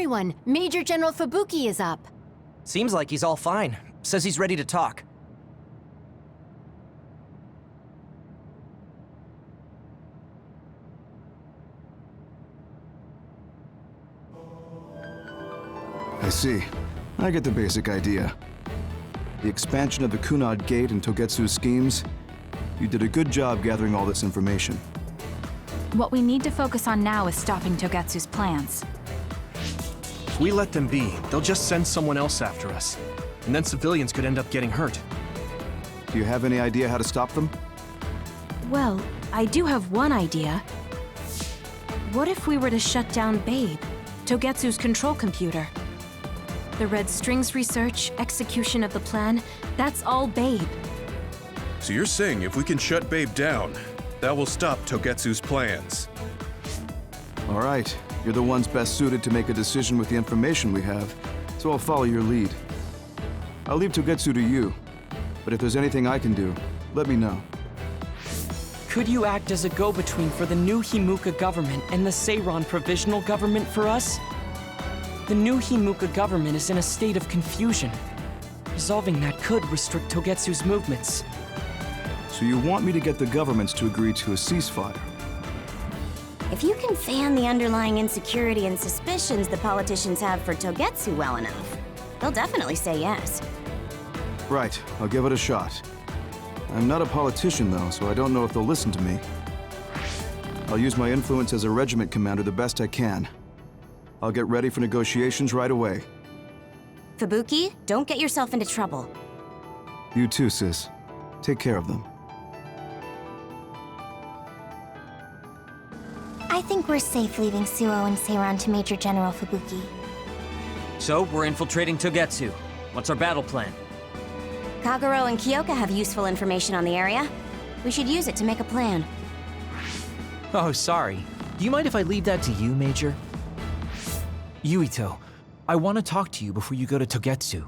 everyone! Major General Fubuki is up. Seems like he's all fine. Says he's ready to talk. I see. I get the basic idea. The expansion of the Kunad Gate and Togetsu's schemes. You did a good job gathering all this information. What we need to focus on now is stopping Togetsu's plans. If we let them be, they'll just send someone else after us. And then civilians could end up getting hurt. Do you have any idea how to stop them? Well, I do have one idea. What if we were to shut down Babe, Togetsu's control computer? The Red Strings research, execution of the plan, that's all Babe. So you're saying if we can shut Babe down, that will stop Togetsu's plans? All right. You're the ones best suited to make a decision with the information we have, so I'll follow your lead. I'll leave Togetsu to you, but if there's anything I can do, let me know. Could you act as a go-between for the new Himuka government and the Seiran provisional government for us? The new Himuka government is in a state of confusion. Resolving that could restrict Togetsu's movements. So you want me to get the governments to agree to a ceasefire? If you can fan the underlying insecurity and suspicions the politicians have for Togetsu well enough, they'll definitely say yes. Right, I'll give it a shot. I'm not a politician though, so I don't know if they'll listen to me. I'll use my influence as a regiment commander the best I can. I'll get ready for negotiations right away. Fubuki, don't get yourself into trouble. You too, sis. Take care of them. I think we're safe leaving Suo and Seiran to Major General Fubuki. So, we're infiltrating Togetsu. What's our battle plan? Kagero and Kyoka have useful information on the area. We should use it to make a plan. Oh, sorry. Do you mind if I leave that to you, Major? Yuito, I want to talk to you before you go to Togetsu.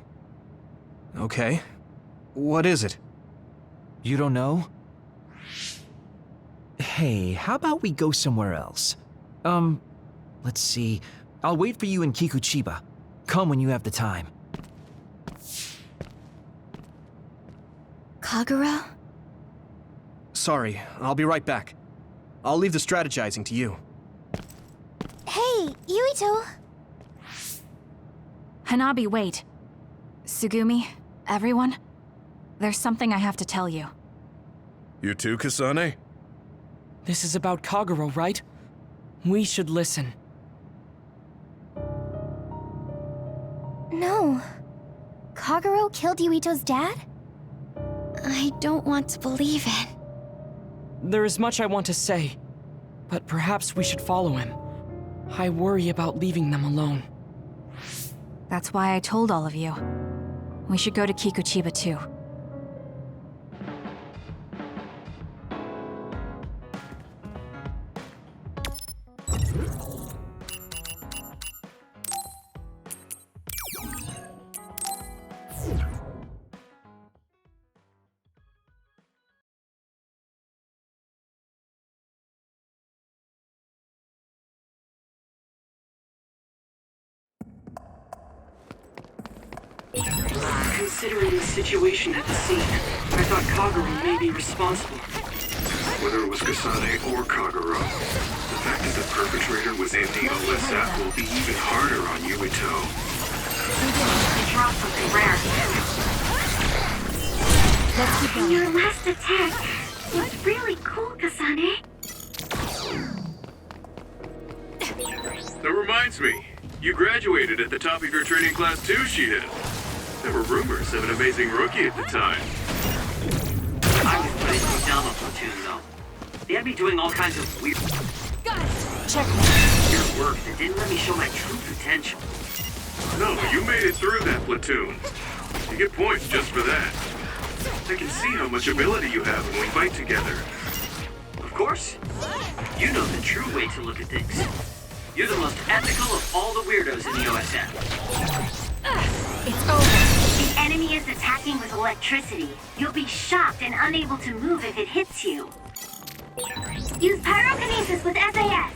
Okay. What is it? You don't know? Hey, how about we go somewhere else? Let's see. I'll wait for you in Kikuchiba. Come when you have the time. Kagero? Sorry, I'll be right back. I'll leave the strategizing to you. Hey, Yuito! Hanabi, wait. Sugumi, everyone, there's something I have to tell you. You too, Kasane? This is about Kagero, right? We should listen. No. Kagero killed Yuito's dad? I don't want to believe it. There is much I want to say, but perhaps we should follow him. I worry about leaving them alone. That's why I told all of you. We should go to Kikuchiba too. Considering the situation at the scene, I thought Kagero may be responsible. Whether it was Kasane or Kagero, the fact that the perpetrator was in the OSF will be even harder on Yuito. I dropped something rare. Let's keep going. Your last attack was really cool, Kasane. That reminds me, you graduated at the top of your training class too, Shida. There were rumors of an amazing rookie at the time. I was put into a Dama platoon, though. They had me doing all kinds of weird work that didn't let me show my true potential. No, you made it through that platoon. You get points just for that. I can see how much ability you have when we fight together. Of course. You know the true way to look at things. You're the most ethical of all the weirdos in the OSF. It's over. The enemy is attacking with electricity. You'll be shocked and unable to move if it hits you. Use pyrokinesis with SAS.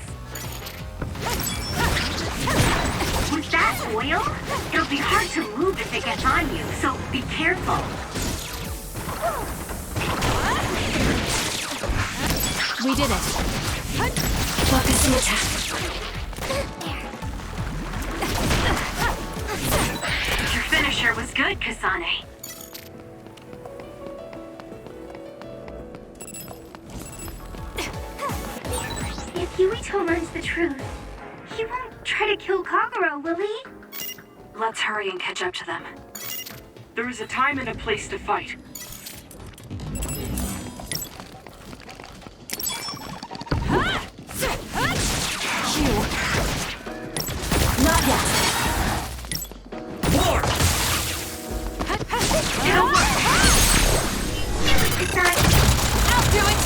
With oil? It'll be hard to move if it gets on you, so be careful. We did it. Focusing attack. Your finisher was good, Kasane. If Yuito learns the truth, he won't try to kill Kagero, will he? Let's hurry and catch up to them. There is a time and a place to fight. Not yet. More! It'll work! It's not... I'll do it!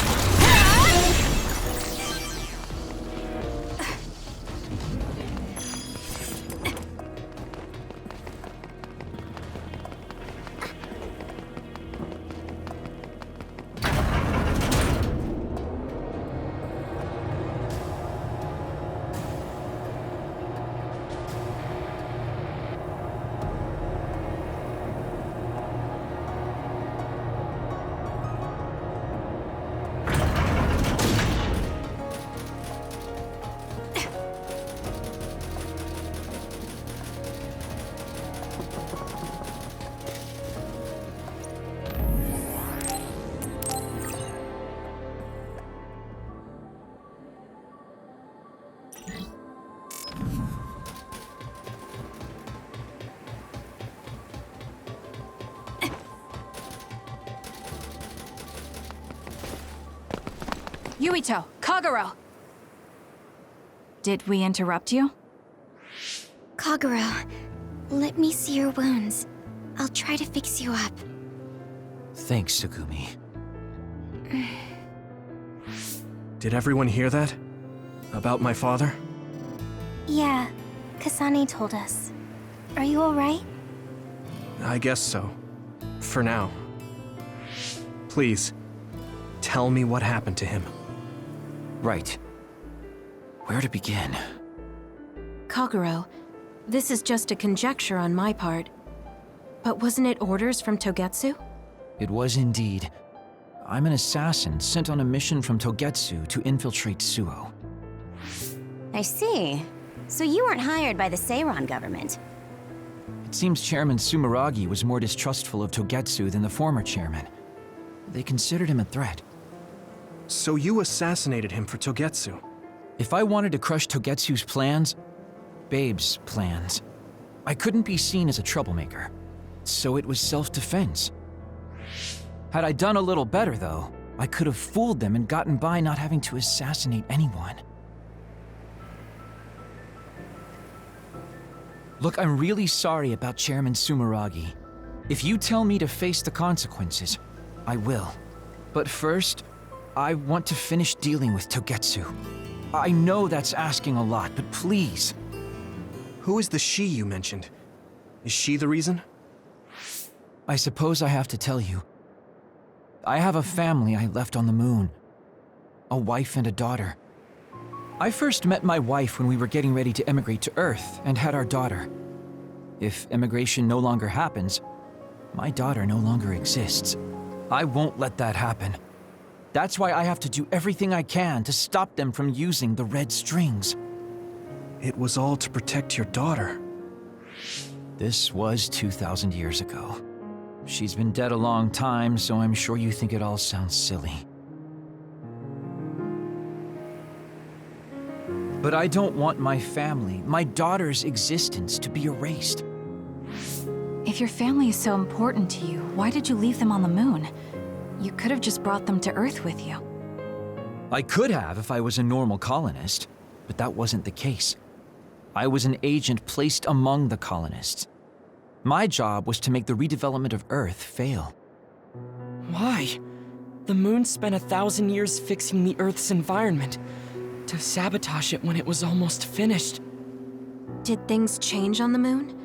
Yuito, Kagero! Did we interrupt you? Kagero, let me see your wounds. I'll try to fix you up. Thanks, Tsugumi. Did everyone hear that? About my father? Yeah, Kasane told us. Are you alright? I guess so. For now. Please, tell me what happened to him. Right. Where to begin? Kagero, this is just a conjecture on my part. But wasn't it orders from Togetsu? It was indeed. I'm an assassin sent on a mission from Togetsu to infiltrate Suo. I see. So you weren't hired by the Seiran government. It seems Chairman Sumeragi was more distrustful of Togetsu than the former chairman. They considered him a threat. So you assassinated him for Togetsu? If I wanted to crush Togetsu's plans, Babe's plans, I couldn't be seen as a troublemaker. So it was self-defense. Had I done a little better, though, I could have fooled them and gotten by not having to assassinate anyone. Look, I'm really sorry about Chairman Sumeragi. If you tell me to face the consequences, I will. But first, I want to finish dealing with Togetsu. I know that's asking a lot, but please. Who is the she you mentioned? Is she the reason? I suppose I have to tell you. I have a family I left on the moon. A wife and a daughter. I first met my wife when we were getting ready to emigrate to Earth and had our daughter. If emigration no longer happens, my daughter no longer exists. I won't let that happen. That's why I have to do everything I can to stop them from using the red strings. It was all to protect your daughter. This was 2,000 years ago. She's been dead a long time, so I'm sure you think it all sounds silly. But I don't want my family, my daughter's existence, to be erased. If your family is so important to you, why did you leave them on the moon? You could have just brought them to Earth with you. I could have if I was a normal colonist, but that wasn't the case. I was an agent placed among the colonists. My job was to make the redevelopment of Earth fail. Why? The moon spent 1,000 years fixing the Earth's environment, to sabotage it when it was almost finished. Did things change on the moon?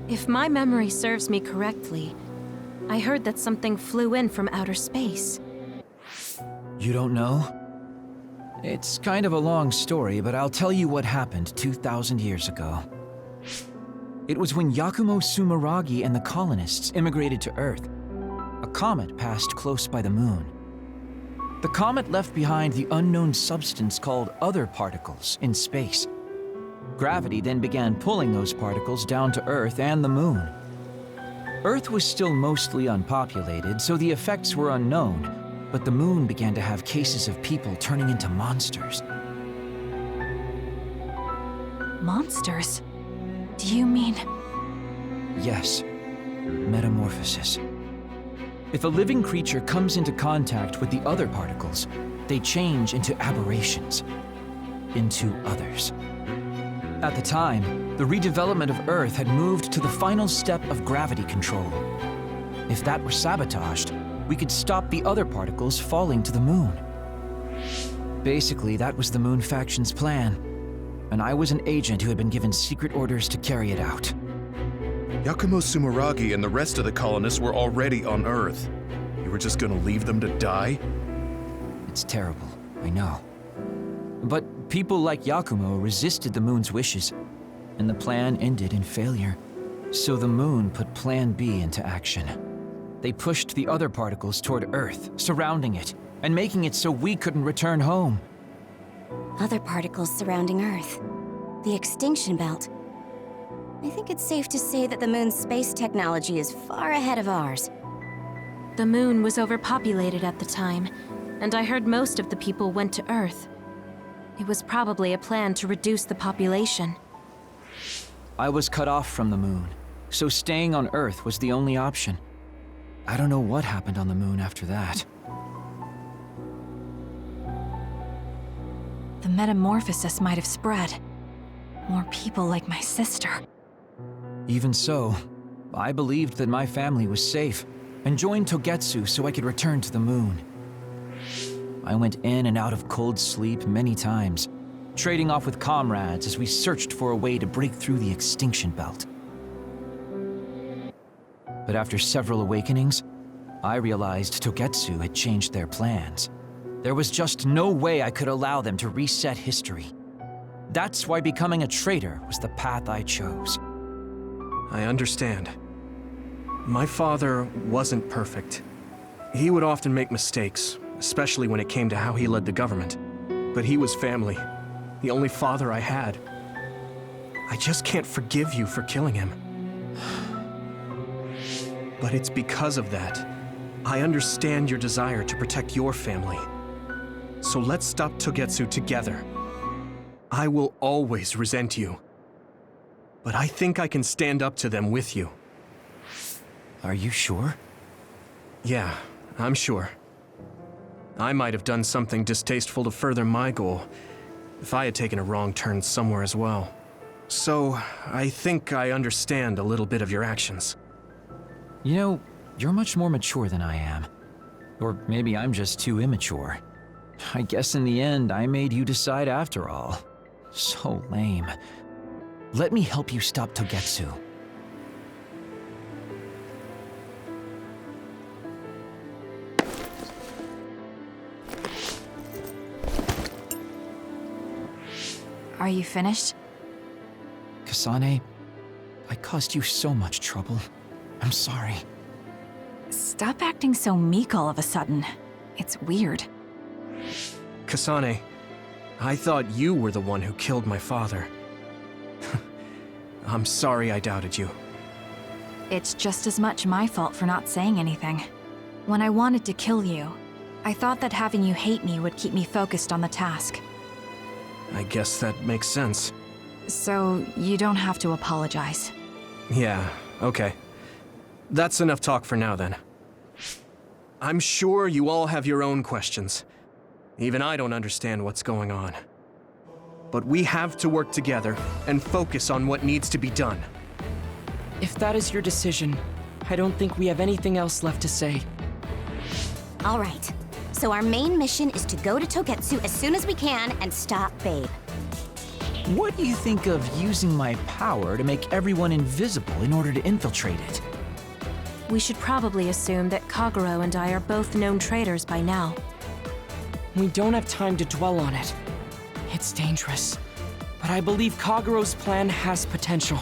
If my memory serves me correctly, I heard that something flew in from outer space. You don't know? It's kind of a long story, but I'll tell you what happened 2,000 years ago. It was when Yakumo Sumeragi and the colonists immigrated to Earth. A comet passed close by the moon. The comet left behind the unknown substance called other particles in space. Gravity then began pulling those particles down to Earth and the moon. Earth was still mostly unpopulated, so the effects were unknown, but the moon began to have cases of people turning into monsters. Monsters? Do you mean... Yes, metamorphosis. If a living creature comes into contact with the other particles, they change into aberrations, into others. At the time, the redevelopment of Earth had moved to the final step of gravity control. If that were sabotaged, we could stop the other particles falling to the moon. Basically, that was the Moon Faction's plan, and I was an agent who had been given secret orders to carry it out. Yakumo Sumeragi and the rest of the colonists were already on Earth. You were just gonna leave them to die? It's terrible, I know. But people like Yakumo resisted the moon's wishes, and the plan ended in failure. So the moon put Plan B into action. They pushed the other particles toward Earth, surrounding it, and making it so we couldn't return home. Other particles surrounding Earth. The extinction belt. I think it's safe to say that the moon's space technology is far ahead of ours. The moon was overpopulated at the time, and I heard most of the people went to Earth. It was probably a plan to reduce the population. I was cut off from the moon, so staying on Earth was the only option. I don't know what happened on the moon after that. The metamorphosis might have spread. More people like my sister. Even so, I believed that my family was safe, and joined Togetsu so I could return to the moon. I went in and out of cold sleep many times, trading off with comrades as we searched for a way to break through the extinction belt. But after several awakenings, I realized Togetsu had changed their plans. There was just no way I could allow them to reset history. That's why becoming a traitor was the path I chose. I understand. My father wasn't perfect. He would often make mistakes, especially when it came to how he led the government. But he was family, the only father I had. I just can't forgive you for killing him. But it's because of that. I understand your desire to protect your family. So let's stop Togetsu together. I will always resent you. But I think I can stand up to them with you. Are you sure? Yeah, I'm sure. I might have done something distasteful to further my goal, if I had taken a wrong turn somewhere as well. So, I think I understand a little bit of your actions. You know, you're much more mature than I am. Or maybe I'm just too immature. I guess in the end, I made you decide after all. So lame. Let me help you stop Togetsu. Are you finished? Kasane, I caused you so much trouble. I'm sorry. Stop acting so meek all of a sudden. It's weird. Kasane, I thought you were the one who killed my father. I'm sorry I doubted you. It's just as much my fault for not saying anything. When I wanted to kill you, I thought that having you hate me would keep me focused on the task. I guess that makes sense. So, you don't have to apologize. Yeah, okay. That's enough talk for now then. I'm sure you all have your own questions. Even I don't understand what's going on. But we have to work together and focus on what needs to be done. If that is your decision, I don't think we have anything else left to say. All right. So our main mission is to go to Togetsu as soon as we can and stop Babe. What do you think of using my power to make everyone invisible in order to infiltrate it? We should probably assume that Kagero and I are both known traitors by now. We don't have time to dwell on it. It's dangerous. But I believe Kagero's plan has potential.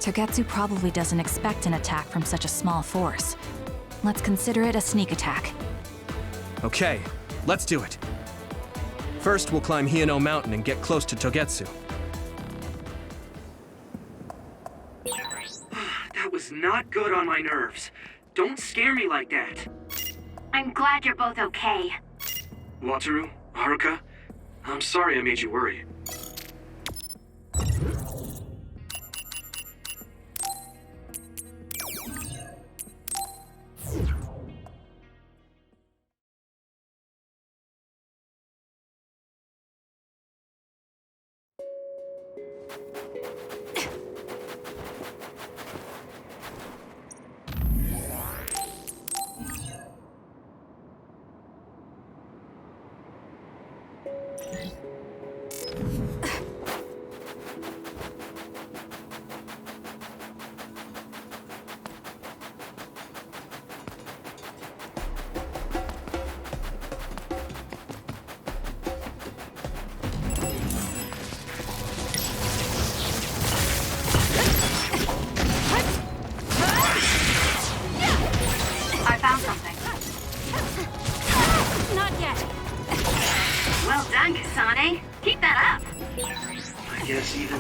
Togetsu probably doesn't expect an attack from such a small force. Let's consider it a sneak attack. Okay, let's do it. First, we'll climb Hino Mountain and get close to Togetsu. That was not good on my nerves. Don't scare me like that. I'm glad you're both okay. Wataru, Haruka, I'm sorry I made you worry.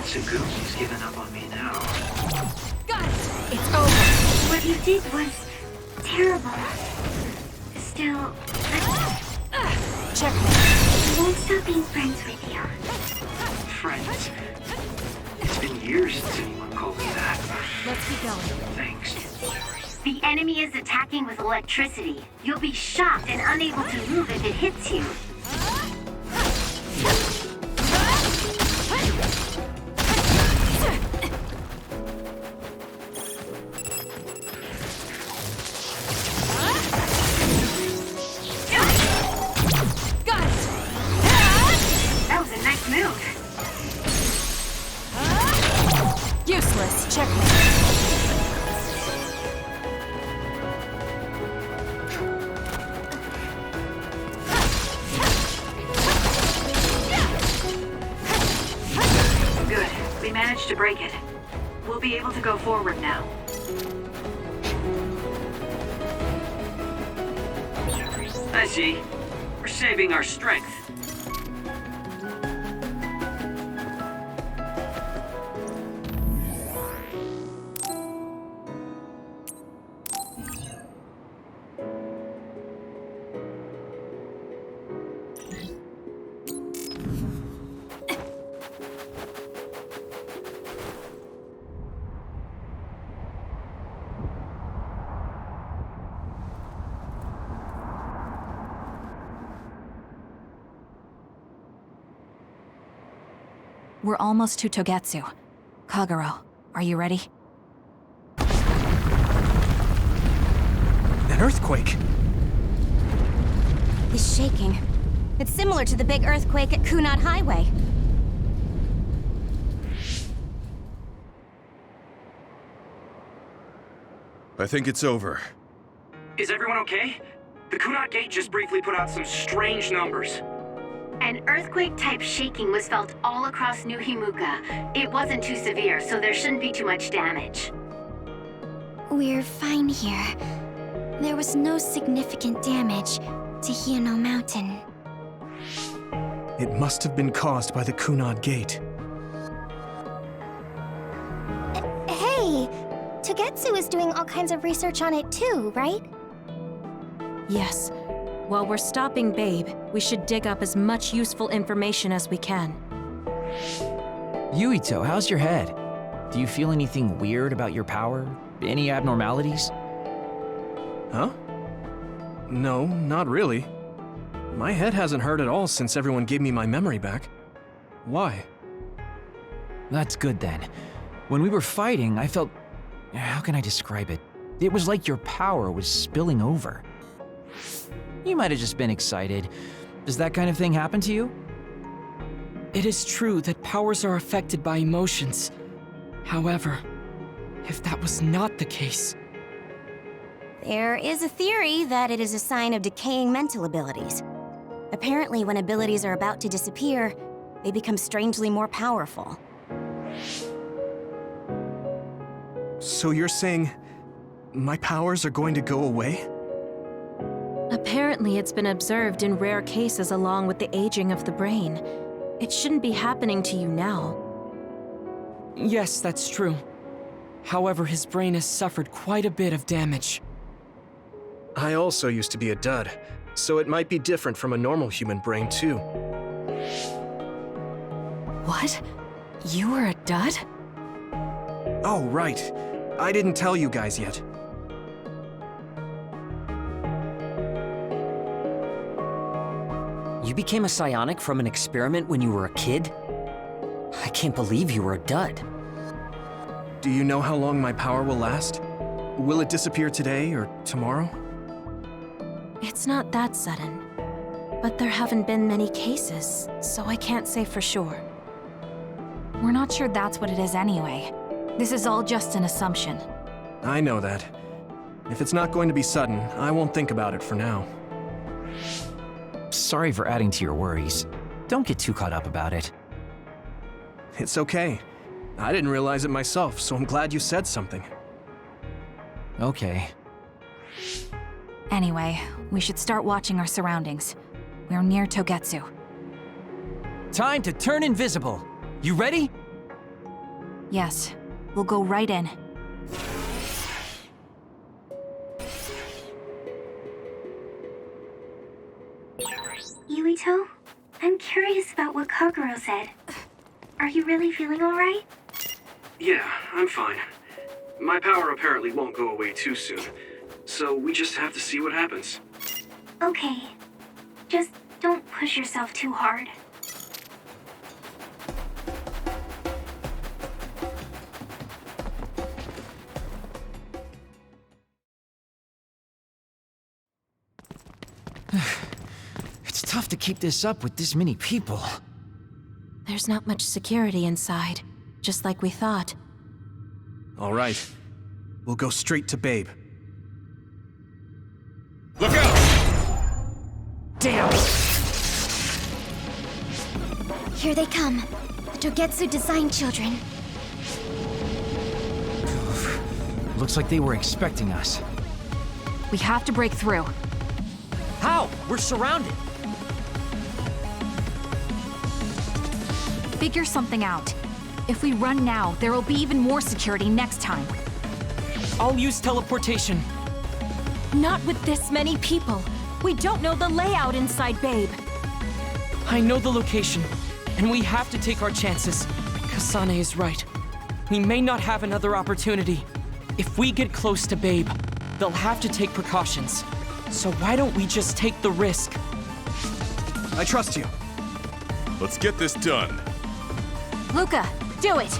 Sugumi's given up on me now. Got it! It's over! What you did was terrible. Still, checkmate. I won't stop being friends with you. Friends? It's been years since anyone called me that. Let's keep going. Thanks. The enemy is attacking with electricity. You'll be shocked and unable to move if it hits you. Useless. Checkmate. Good. We managed to break it. We'll be able to go forward now. I see. We're saving our strength. We're almost to Togetsu. Kagero, are you ready? An earthquake? It's shaking. It's similar to the big earthquake at Kunad Highway. I think it's over. Is everyone okay? The Kunad Gate just briefly put out some strange numbers. An earthquake-type shaking was felt all across New Himuka. It wasn't too severe, so there shouldn't be too much damage. We're fine here. There was no significant damage to Hino Mountain. It must have been caused by the Kunad Gate. Hey! Togetsu is doing all kinds of research on it too, right? Yes. While we're stopping Babe, we should dig up as much useful information as we can. Yuito, how's your head? Do you feel anything weird about your power? Any abnormalities? Huh? No, not really. My head hasn't hurt at all since everyone gave me my memory back. Why? That's good then. When we were fighting, I felt... How can I describe it? It was like your power was spilling over. You might have just been excited. Does that kind of thing happen to you? It is true that powers are affected by emotions. However, if that was not the case... There is a theory that it is a sign of decaying mental abilities. Apparently, when abilities are about to disappear, they become strangely more powerful. So you're saying my powers are going to go away? Apparently, it's been observed in rare cases along with the aging of the brain. It shouldn't be happening to you now. Yes, that's true. However, his brain has suffered quite a bit of damage. I also used to be a dud, so it might be different from a normal human brain, too. What? You were a dud? Oh, right. I didn't tell you guys yet. You became a psionic from an experiment when you were a kid? I can't believe you were a dud. Do you know how long my power will last? Will it disappear today or tomorrow? It's not that sudden. But there haven't been many cases, so I can't say for sure. We're not sure that's what it is anyway. This is all just an assumption. I know that. If it's not going to be sudden, I won't think about it for now. Sorry for adding to your worries. Don't get too caught up about it. It's okay. I didn't realize it myself, so I'm glad you said something. Okay. Anyway, we should start watching our surroundings. We're near Togetsu. Time to turn invisible. You ready? Yes, we'll go right in. Yuito, I'm curious about what Kaguro said. Are you really feeling alright? Yeah, I'm fine. My power apparently won't go away too soon, so we just have to see what happens. Okay. Just don't push yourself too hard. It's tough to keep this up with this many people. There's not much security inside, just like we thought. All right. We'll go straight to Babe. Look out! Damn! Here they come. The Togetsu design children. Looks like they were expecting us. We have to break through. How? We're surrounded. Figure something out. If we run now, there will be even more security next time. I'll use teleportation. Not with this many people. We don't know the layout inside Babe. I know the location, and we have to take our chances. Kasane is right. We may not have another opportunity. If we get close to Babe, they'll have to take precautions. So why don't we just take the risk? I trust you. Let's get this done. Luca, do it!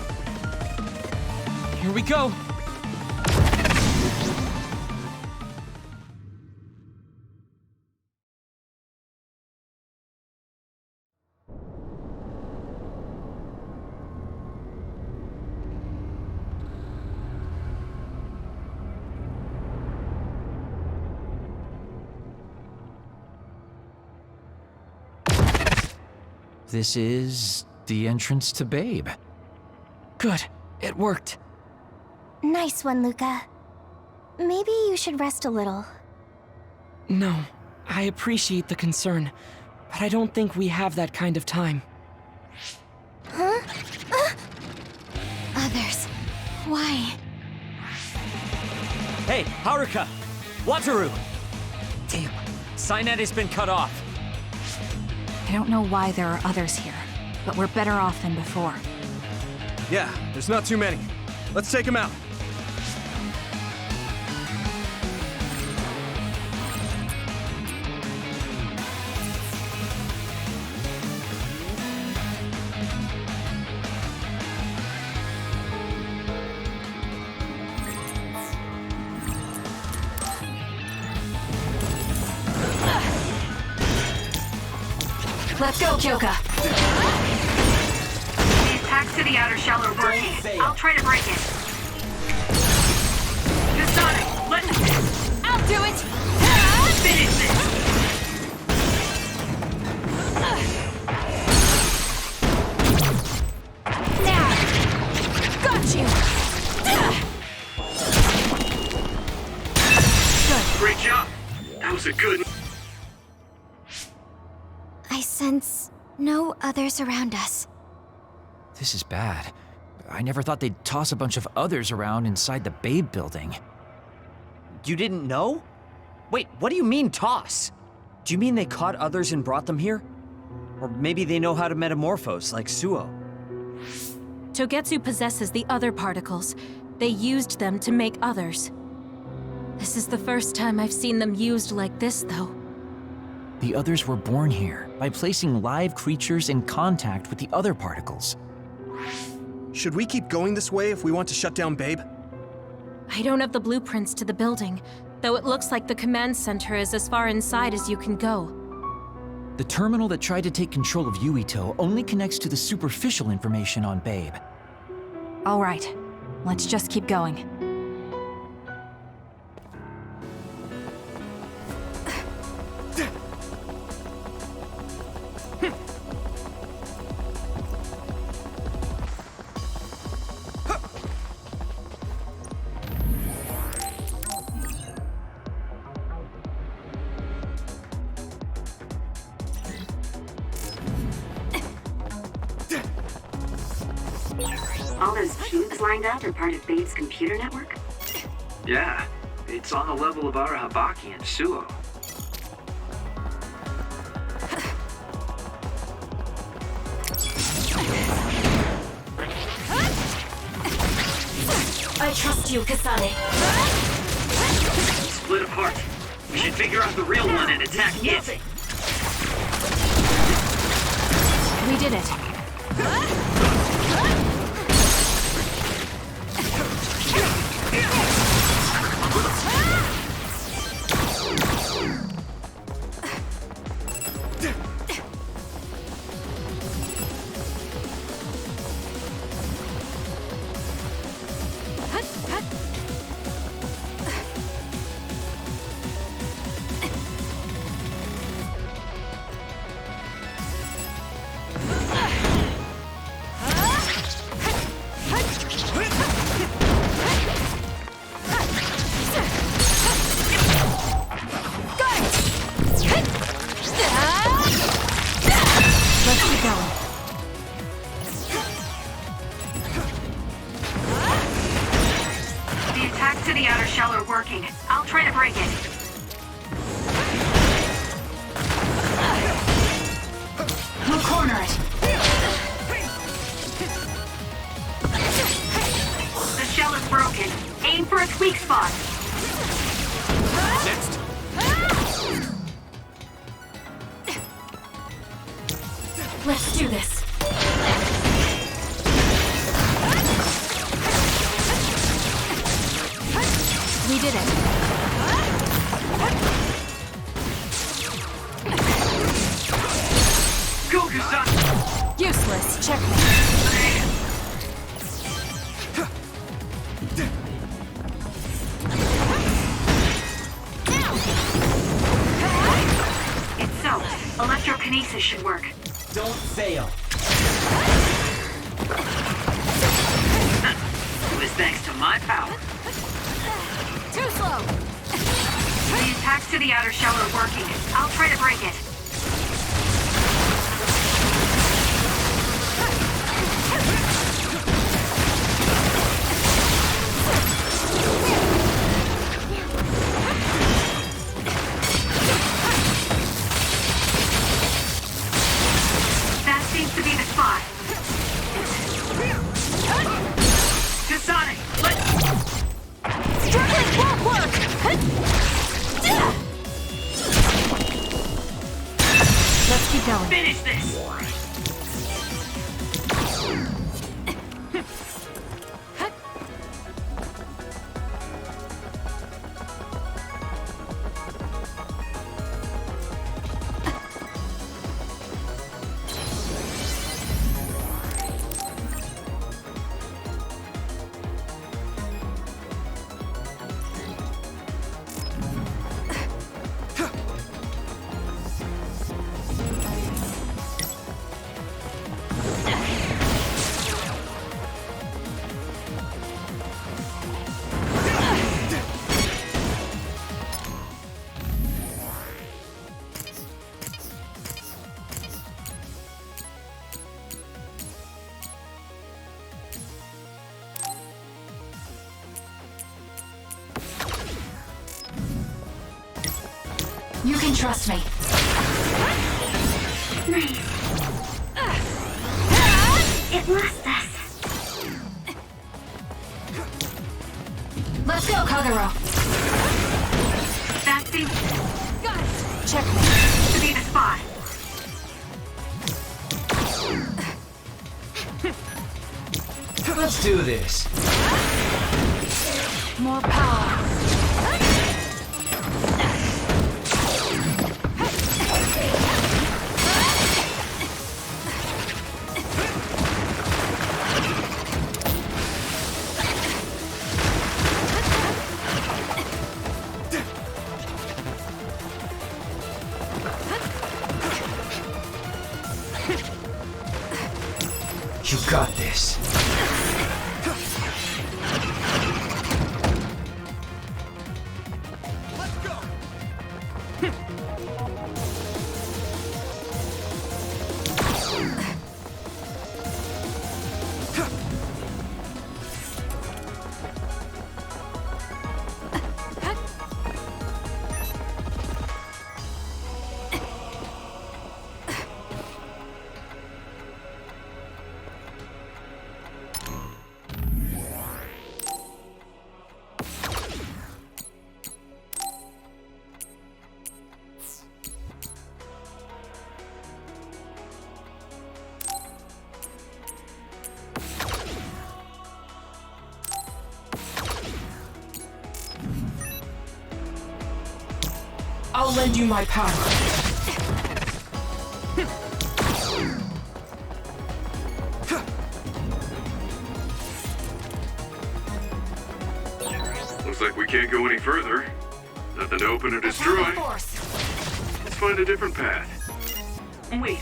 Here we go. This is the entrance to Babe. Good. It worked. Nice one, Luca. Maybe you should rest a little. No, I appreciate the concern, but I don't think we have that kind of time. Huh? Others. Why? Hey, Haruka! Wataru! Damn, Cynet has been cut off. I don't know why there are others here, but we're better off than before. Yeah, there's not too many. Let's take them out. Let's go, Kyoka! The attacks to the outer shell are working. I'll try to break it. Kasane, let's... I'll do it! Finish this! Now! Got you! a good... I sense no others around us. This is bad. I never thought they'd toss a bunch of others around inside the Babe building. You didn't know? Wait, what do you mean, toss? Do you mean they caught others and brought them here? Or maybe they know how to metamorphose, like Suo? Togetsu possesses the other particles. They used them to make others. This is the first time I've seen them used like this, though. The others were born here by placing live creatures in contact with the other particles. Should we keep going this way if we want to shut down Babe? I don't have the blueprints to the building, though it looks like the command center is as far inside as you can go. The terminal that tried to take control of Yuito only connects to the superficial information on Babe. All right, let's just keep going. All those cubes lined up are part of Babe's computer network? Yeah, it's on the level of Arahabaki and Suo. I trust you, Kasane. Split apart. We should figure out the real one and attack it. We did it. To the outer shell are working. I'll try to break it. We'll corner it. The shell is broken. Aim for its weak spot. Next. Let's do this. We did it. Go, Kasane! Useless. Checkmate. It's so. Electrokinesis should work. Don't fail. It was thanks to my power. Too slow. The attacks to the outer shell are working. I'll try to break it. That seems to be the spot. Kasane, let's... Struggling won't work. Let's keep going. Finish this! You can trust me. Nice. It lost us. Let's go, Kagero. That seems Checkmate. to be the spot. Let's do this. More power. You got this. I'll lend you my power. Looks like we can't go any further. Nothing to open or destroy. Let's find a different path. Wait.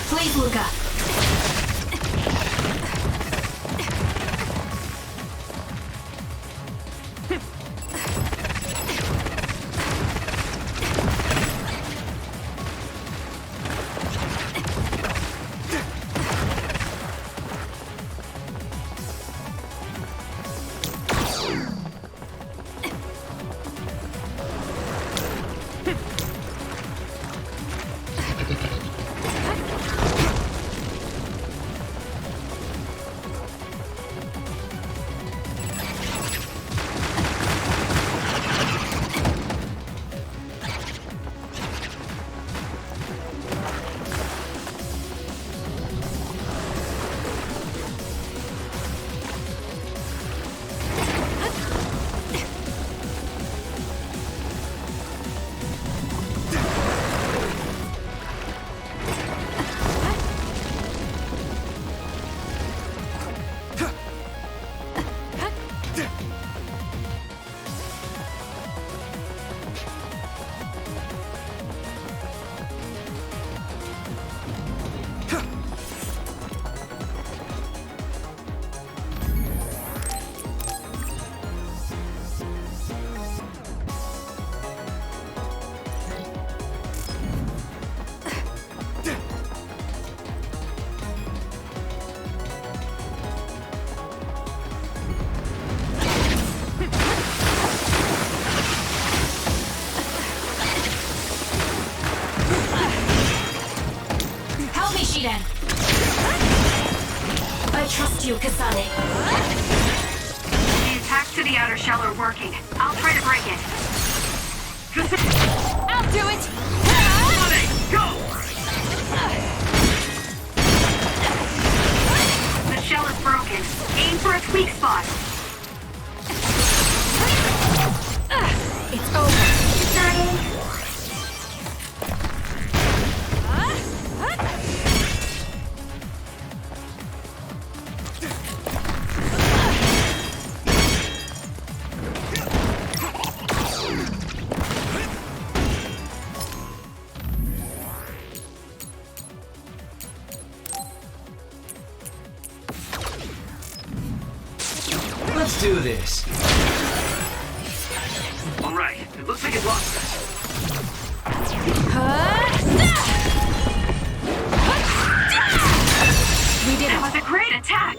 Please look up. I trust you, Kasane. The attacks to the outer shell are working. I'll try to break it. I'll do it! Go! The shell is broken. Aim for its weak spot. It's over. Sorry. Let's do this. All right, it looks like it lost us. We did it. That was a great attack.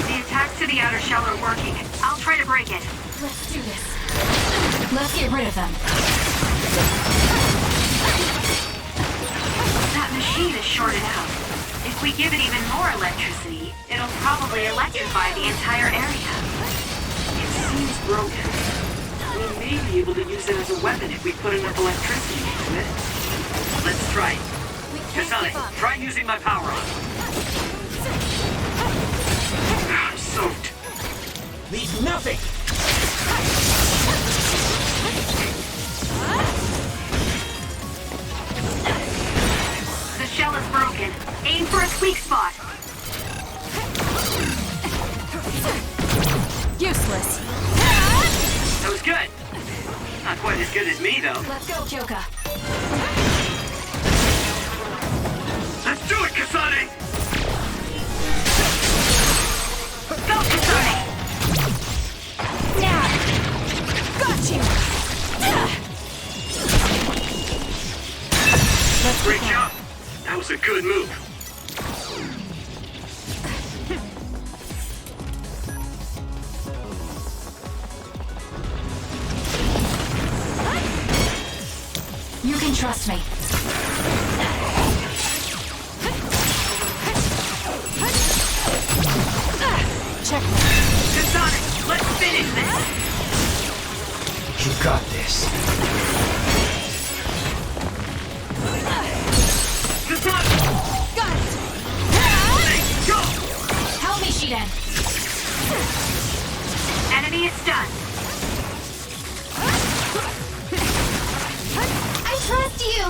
The attacks to the outer shell are working. I'll try to break it. Let's do this. Let's get rid of them. That machine is shorted out. If we give it even more electricity, it'll probably electrify the entire area. It seems broken. We may be able to use it as a weapon if we put enough electricity into it. Let's try it. Kasane, try using my power on. I'm soaked. Leave nothing! The shell is broken. Aim for its weak spot. Useless. That was good. Not quite as good as me, though. Let's go, Kyoka. Let's do it, Kasane! Go, Kasane! Now! Got you! Great job! That was a good move. You can trust me. Check. Kasane, let's finish this! You got this. Kasane! Got it! Hey, go! Help me, Shiden. Enemy is stunned. I trust you!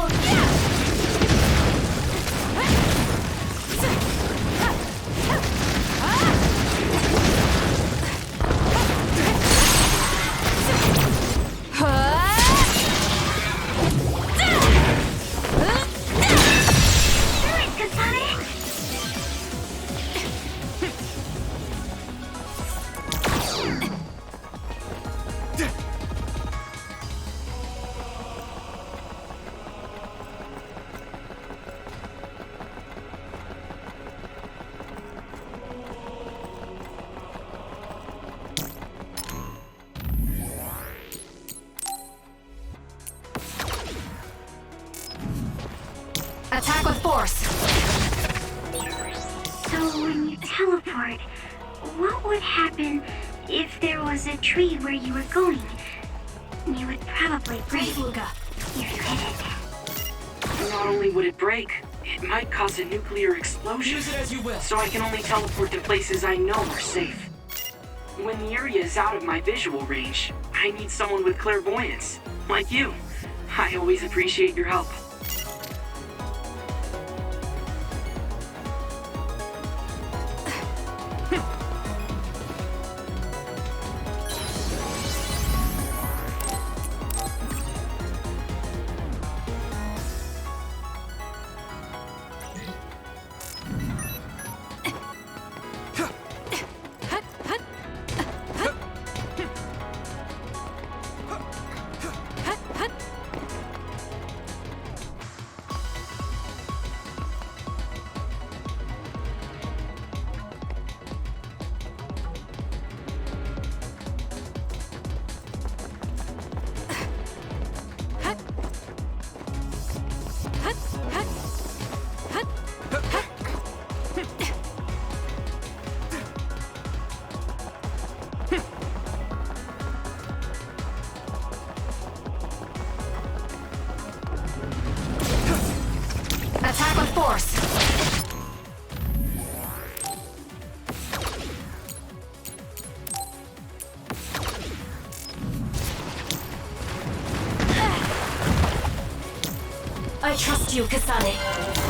Attack with force. So when you teleport, what would happen if there was a tree where you were going? You would probably break Luca. if you hit it. Not only would it break, it might cause a nuclear explosion. Use it as you will. So I can only teleport to places I know are safe. When the area is out of my visual range, I need someone with clairvoyance, like you. I always appreciate your help. Attack with force. I trust you, Kasane.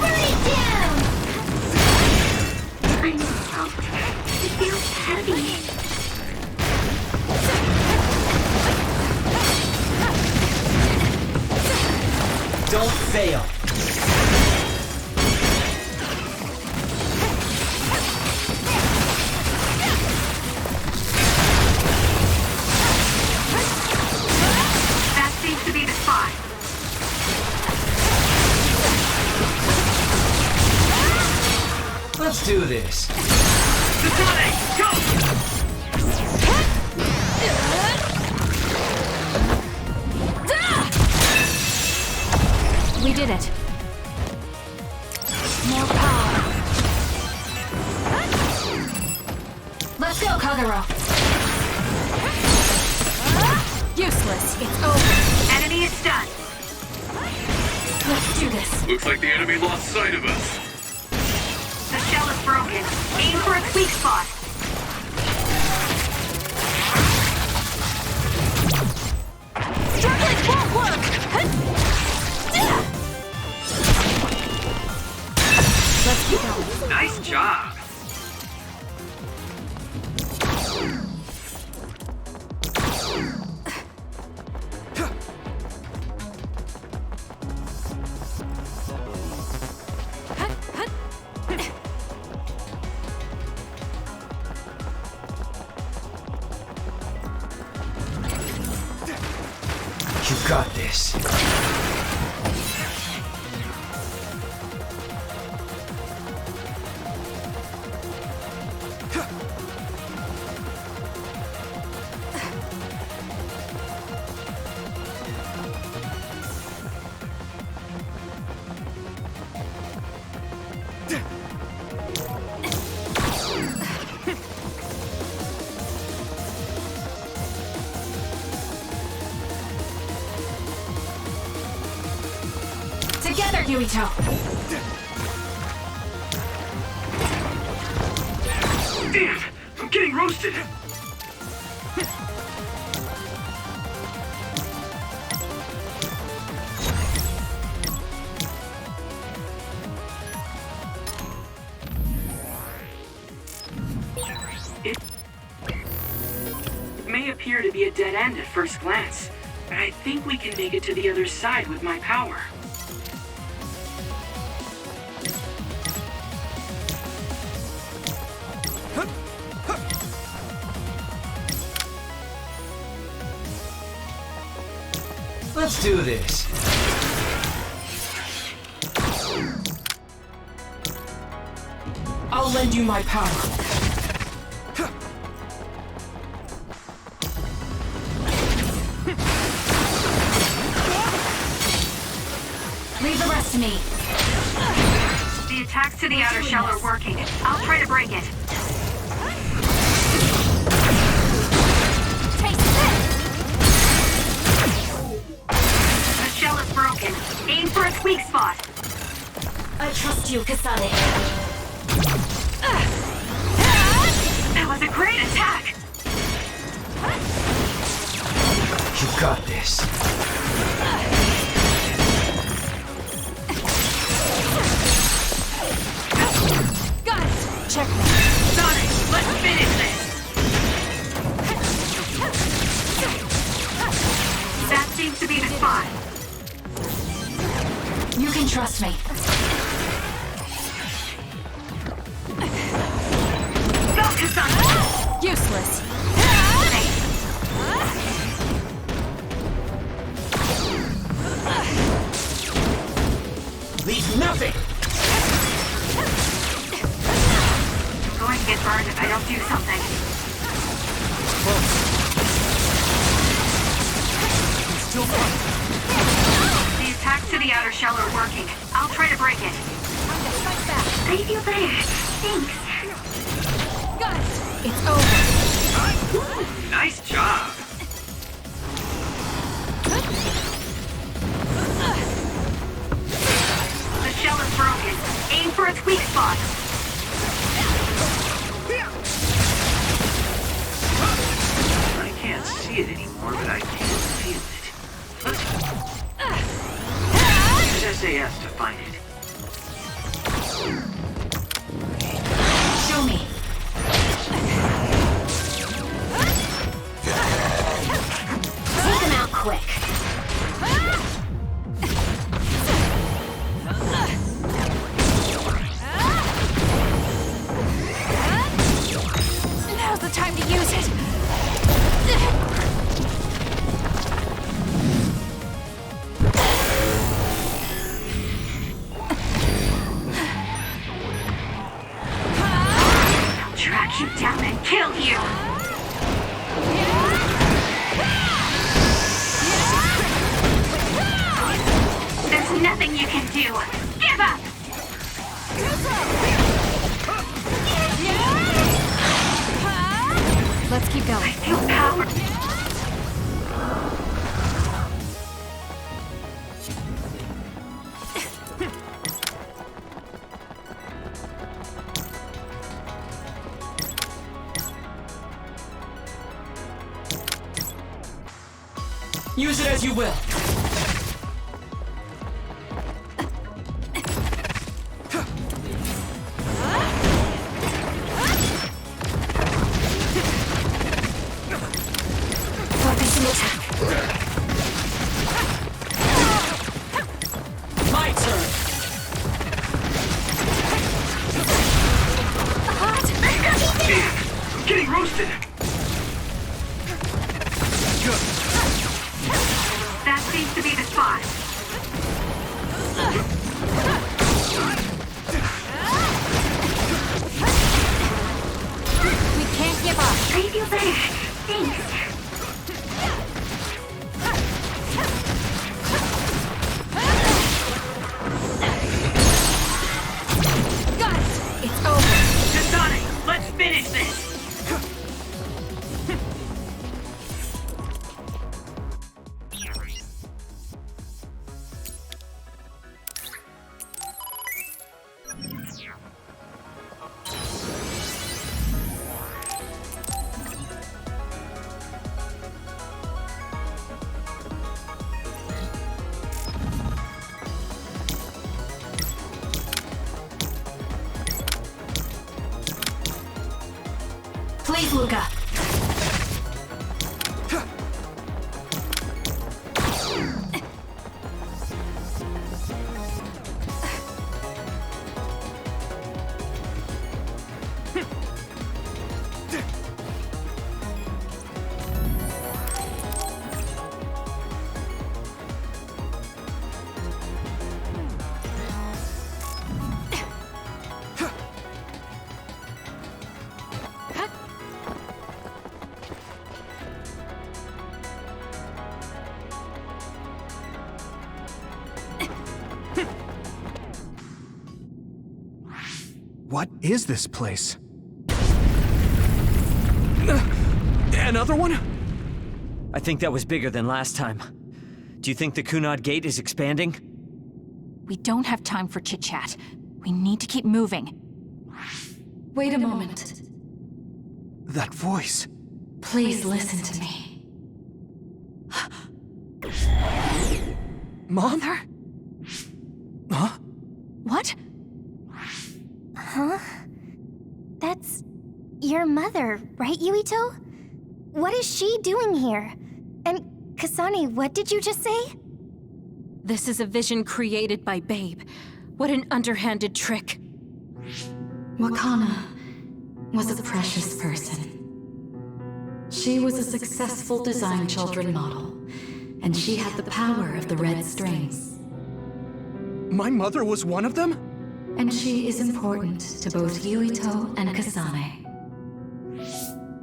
Burn it down! I'm soaked. It feels heavy. Let's do this. Kasane, go! We did it. More power. Let's go, Kagero. Useless. It's over. Enemy is stunned. Let's do this. Looks like the enemy lost sight of us. The shell is broken. Aim for its weak spot. Struggling won't work. Let's keep going. Nice job. You got this. Together, Yuito. Damn, I'm getting roasted. It may appear to be a dead end at first glance, but I think we can make it to the other side with my power. Let's do this. I'll lend you my power. Leave the rest to me. The attacks to the outer shell are working. I'll try to break it. The shell is broken. Aim for its weak spot. I trust you, Kasane. That was a great attack. You got this. Got it. Checkmate. Sonic, let's finish this. That seems to be the spot. You can trust me. Go, Kasane. Useless. Leave nothing. I'm going to get burned if I don't do something. Still fine. The attacks to the outer shell are working. I'll try to break it. I feel better. Thanks. Got it. It's over. Nice job. The shell is broken. Aim for its weak spot. I can't see it anymore, but I can feel it. Let's use SAS to find it. Show me. Take them out quick. Now's the time to use it. hunt you down and kill you! There's nothing you can do! Give up! Let's keep going. I feel power. Use it as you will. Focus and attack. My turn. I'm getting roasted! That seems to be the spot. We can't give up. I feel better. Thanks. Got it. It's over. Kasane, let's finish this! Please, Luca. What is this place? Another one? I think that was bigger than last time. Do you think the Kunad Gate is expanding? We don't have time for chit-chat. We need to keep moving. Wait a moment. That voice. Please listen to me. Mom? Mother? Huh? What? Huh? That's your mother, right, Yuito? What is she doing here? And Kasane, what did you just say? This is a vision created by Babe. What an underhanded trick. Wakana was a precious person. She was a successful design children model, and she had the power of the red strings. My mother was one of them? And she is important to both Yuito and Kasane.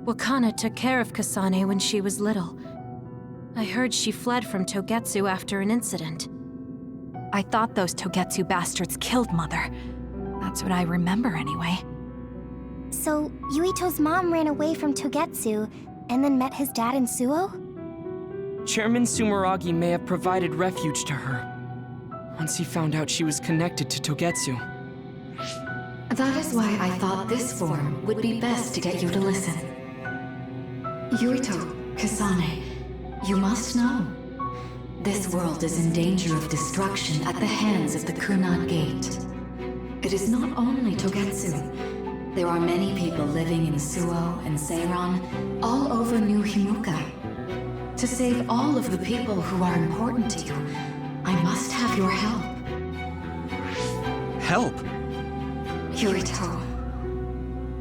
Wakana took care of Kasane when she was little. I heard she fled from Togetsu after an incident. I thought those Togetsu bastards killed Mother. That's what I remember anyway. So, Yuito's mom ran away from Togetsu and then met his dad in Suo? Chairman Sumeragi may have provided refuge to her once he found out she was connected to Togetsu. That is why I thought this form would be best to get you to listen. Yuito, Kasane, you must know. This world is in danger of destruction at the hands of the Kunad Gate. It is not only Togetsu. There are many people living in Suo and Seiran, all over New Himuka. To save all of the people who are important to you, I must have your help. Help? Yuito,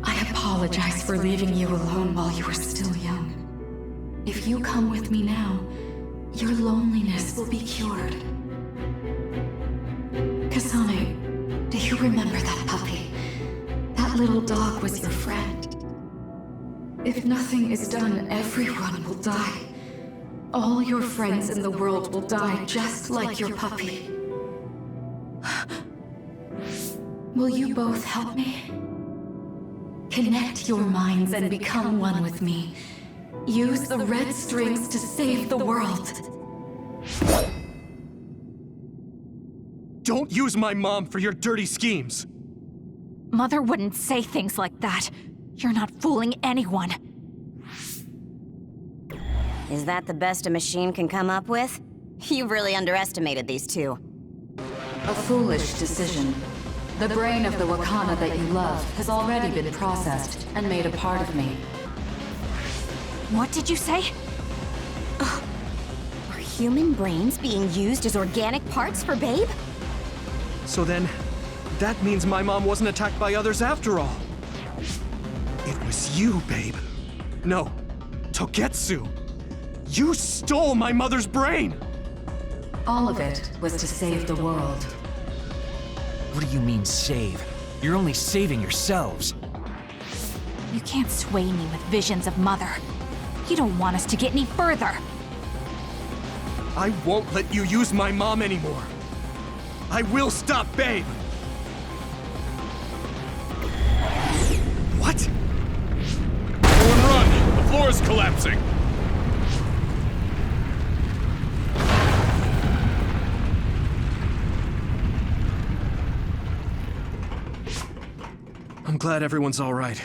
I apologize for leaving you alone while you were still young. If you come with me now, your loneliness will be cured. Kasane, do you remember that puppy? That little dog was your friend. If nothing is done, everyone will die. All your friends in the world will die just like your puppy. Will you both help me? Connect your minds and become one with me. Use the red strings to save the world. Don't use my mom for your dirty schemes! Mother wouldn't say things like that. You're not fooling anyone. Is that the best a machine can come up with? You really underestimated these two. A foolish decision. The brain of the Wakana that you love has already been processed and made a part of me. What did you say? Are human brains being used as organic parts for Babe? So then, that means my mom wasn't attacked by others after all. It was you, Babe. No, Togetsu. You stole my mother's brain! All of it was to save the world. What do you mean, save? You're only saving yourselves. You can't sway me with visions of Mother. You don't want us to get any further. I won't let you use my mom anymore. I will stop Babe! What? Everyone run! The floor is collapsing! I'm glad everyone's all right.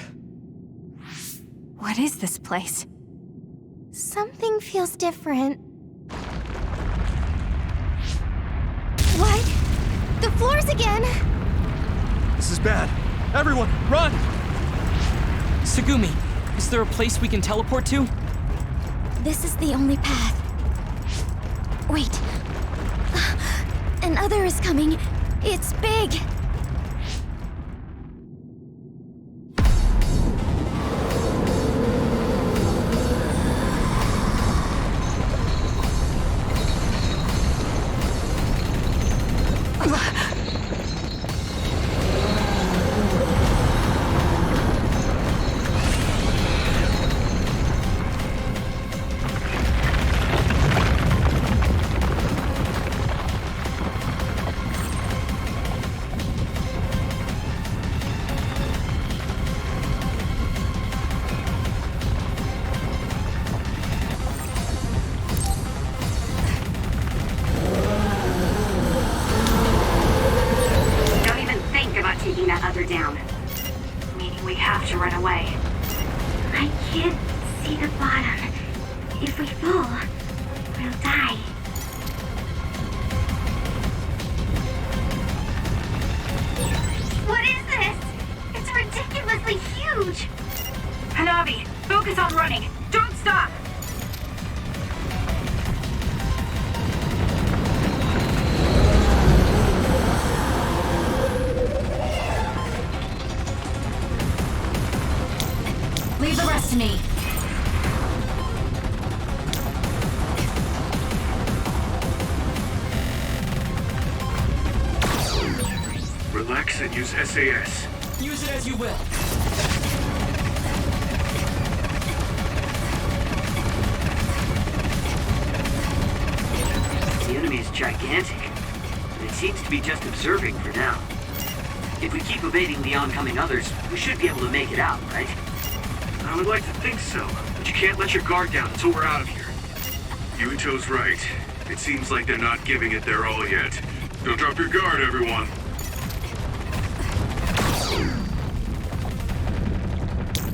What is this place? Something feels different. What? The floors again! This is bad. Everyone, run! Tsugumi, is there a place we can teleport to? This is the only path. Wait. Another is coming. It's big. Down. Meaning we have to run away. I can't see the bottom. If we fall, we'll die. What is this? It's ridiculously huge! Hanabi, focus on running. Don't stop! Leave the rest to me. Relax and use SAS. Use it as you will. The enemy is gigantic, and it seems to be just observing for now. If we keep evading the oncoming others, we should be able to make it out, right? I would like to think so, but you can't let your guard down until we're out of here. Yuito's right. It seems like they're not giving it their all yet. Don't drop your guard, everyone.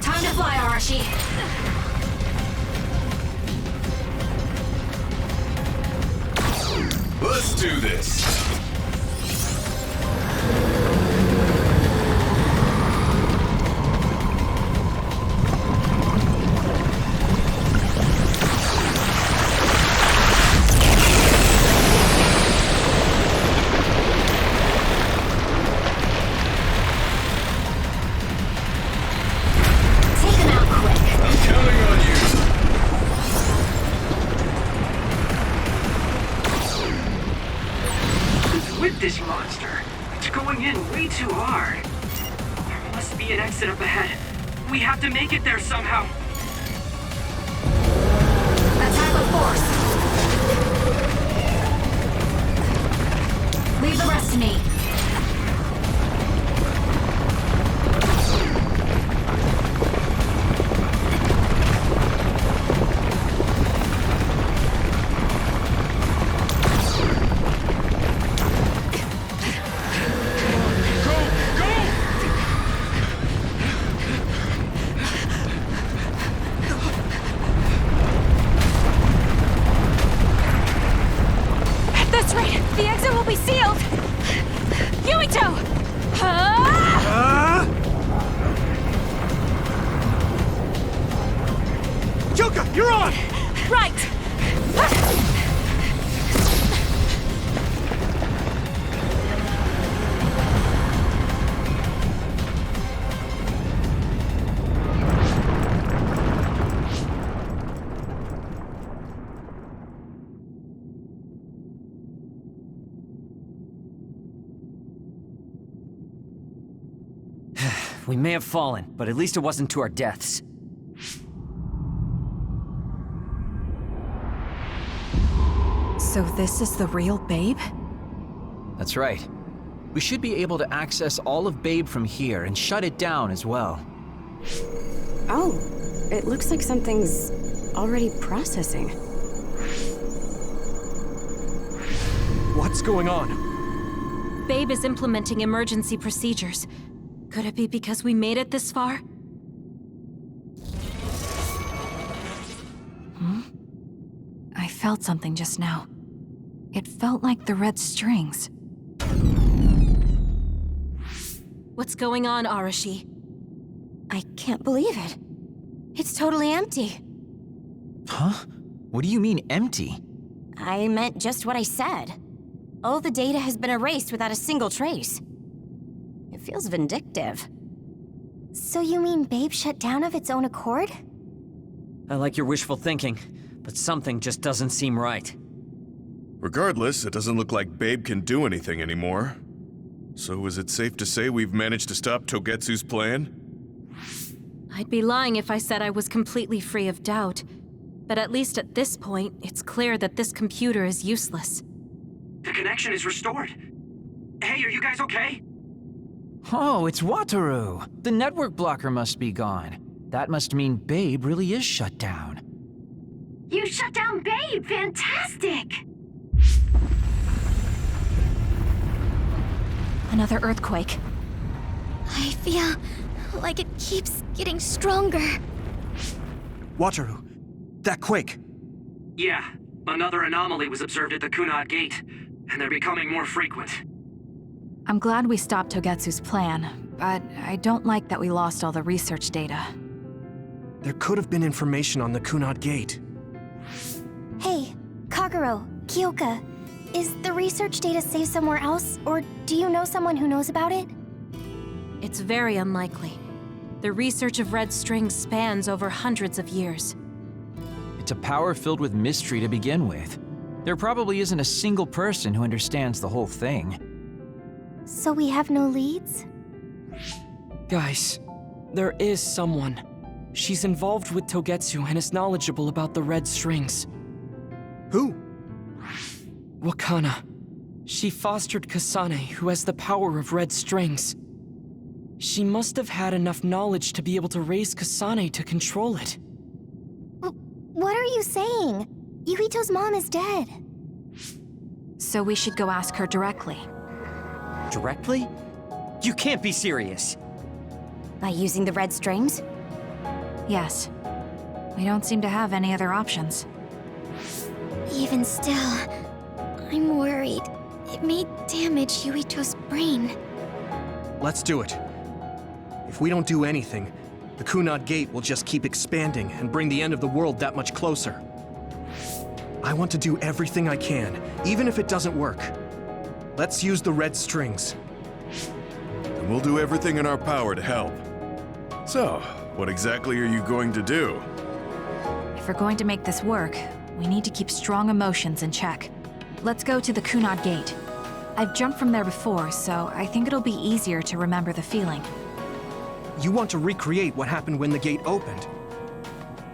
Time to fly, Arashi. Let's do this. This monster. It's going in way too hard. There must be an exit up ahead. We have to make it there somehow. force! Leave the rest to me. You're on! Right! We may have fallen, but at least it wasn't to our deaths. So this is the real Babe? That's right. We should be able to access all of Babe from here and shut it down as well. Oh, it looks like something's already processing. What's going on? Babe is implementing emergency procedures. Could it be because we made it this far? I felt something just now. It felt like the red strings. What's going on, Arashi? I can't believe it. It's totally empty. Huh? What do you mean, empty? I meant just what I said. All the data has been erased without a single trace. It feels vindictive. So you mean Babe shut down of its own accord? I like your wishful thinking, but something just doesn't seem right. Regardless, it doesn't look like Babe can do anything anymore. So is it safe to say we've managed to stop Togetsu's plan? I'd be lying if I said I was completely free of doubt. But at least at this point, it's clear that this computer is useless. The connection is restored. Hey, are you guys okay? Oh, it's Wataru! The network blocker must be gone. That must mean Babe really is shut down. You shut down Babe! Fantastic! Another earthquake. I feel like it keeps getting stronger. Wataru, that quake. Yeah, another anomaly was observed at the Kunad Gate, and they're becoming more frequent. I'm glad we stopped Togetsu's plan, but I don't like that we lost all the research data. There could have been information on the Kunad Gate. Hey, Kagero, Kyoka, is the research data saved somewhere else, or do you know someone who knows about it? It's very unlikely. The research of red strings spans over hundreds of years. It's a power filled with mystery to begin with. There probably isn't a single person who understands the whole thing. So we have no leads? Guys, there is someone. She's involved with Togetsu and is knowledgeable about the red strings. Who? Wakana. She fostered Kasane, who has the power of red strings. She must have had enough knowledge to be able to raise Kasane to control it. What are you saying? Yuito's mom is dead. So we should go ask her directly. Directly? You can't be serious. By using the red strings? Yes. We don't seem to have any other options. Even still, I'm worried. It may damage Yuito's brain. Let's do it. If we don't do anything, the Kunad Gate will just keep expanding and bring the end of the world that much closer. I want to do everything I can, even if it doesn't work. Let's use the red strings. And we'll do everything in our power to help. So, what exactly are you going to do? If we're going to make this work, we need to keep strong emotions in check. Let's go to the Kunad Gate. I've jumped from there before, so I think it'll be easier to remember the feeling. You want to recreate what happened when the gate opened?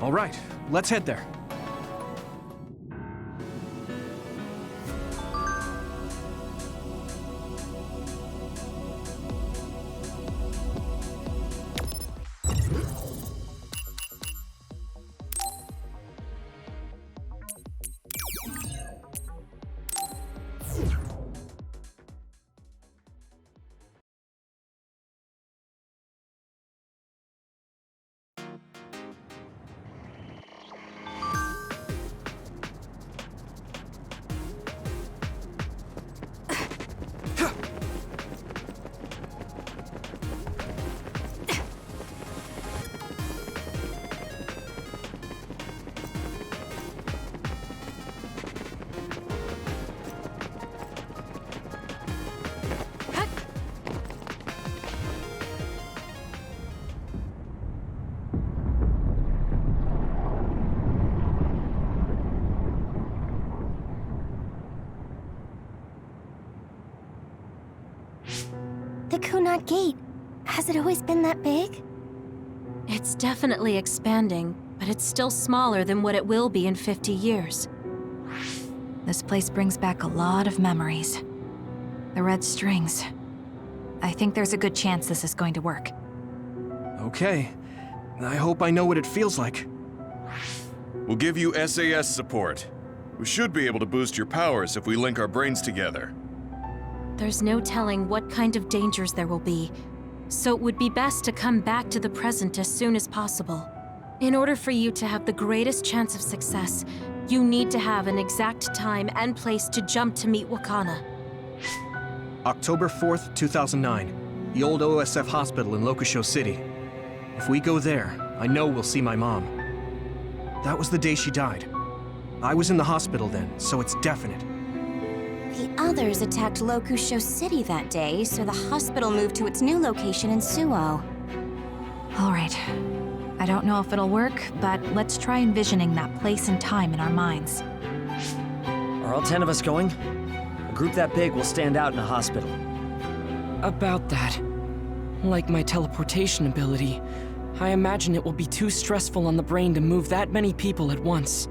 All right, let's head there. Kunad Gate? Has it always been that big? It's definitely expanding, but it's still smaller than what it will be in 50 years. This place brings back a lot of memories. The red strings. I think there's a good chance this is going to work. Okay. I hope I know what it feels like. We'll give you SAS support. We should be able to boost your powers if we link our brains together. There's no telling what kind of dangers there will be, so it would be best to come back to the present as soon as possible. In order for you to have the greatest chance of success, you need to have an exact time and place to jump to meet Wakana. October 4th, 2009. The old OSF hospital in Lokusho City. If we go there, I know we'll see my mom. That was the day she died. I was in the hospital then, so it's definite. The others attacked Lokusho City that day, so the hospital moved to its new location in Suo. All right. I don't know if it'll work, but let's try envisioning that place and time in our minds. Are all 10 of us going? A group that big will stand out in a hospital. About that. Like my teleportation ability, I imagine it will be too stressful on the brain to move that many people at once.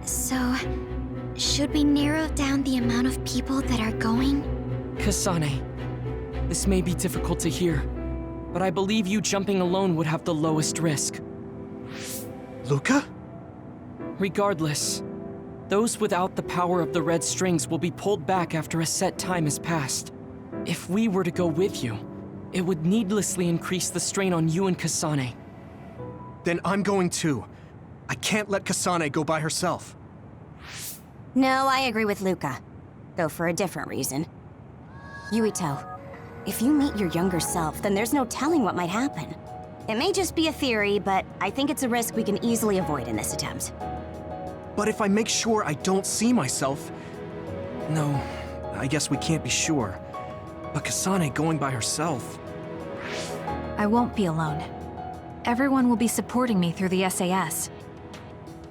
So, should we narrow down the amount of people that are going? Kasane, this may be difficult to hear, but I believe you jumping alone would have the lowest risk. Luca? Regardless, those without the power of the red strings will be pulled back after a set time has passed. If we were to go with you, it would needlessly increase the strain on you and Kasane. Then I'm going too. I can't let Kasane go by herself. No, I agree with Luca. Though for a different reason. Yuito, if you meet your younger self, then there's no telling what might happen. It may just be a theory, but I think it's a risk we can easily avoid in this attempt. But if I make sure I don't see myself... No, I guess we can't be sure. But Kasane going by herself... I won't be alone. Everyone will be supporting me through the SAS.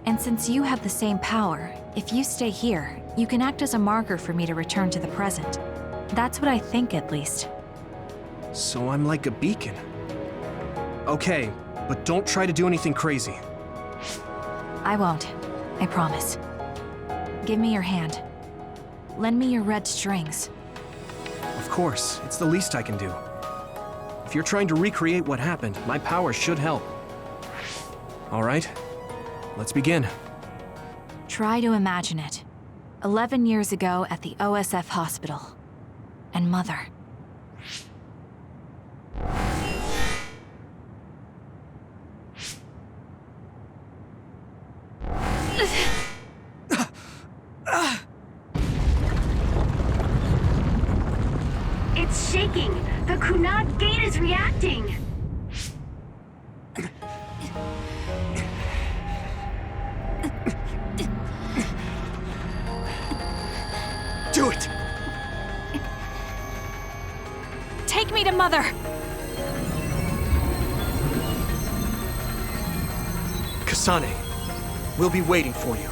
And since you have the same power, if you stay here, you can act as a marker for me to return to the present. That's what I think, at least. So I'm like a beacon. Okay, but don't try to do anything crazy. I won't. I promise. Give me your hand. Lend me your red strings. Of course, it's the least I can do. If you're trying to recreate what happened, my power should help. All right, let's begin. Try to imagine it. 11 years ago at the OSF hospital. And Mother. It's shaking! The Kunad Gate is reacting! Do it! Take me to Mother! Kasane, we'll be waiting for you.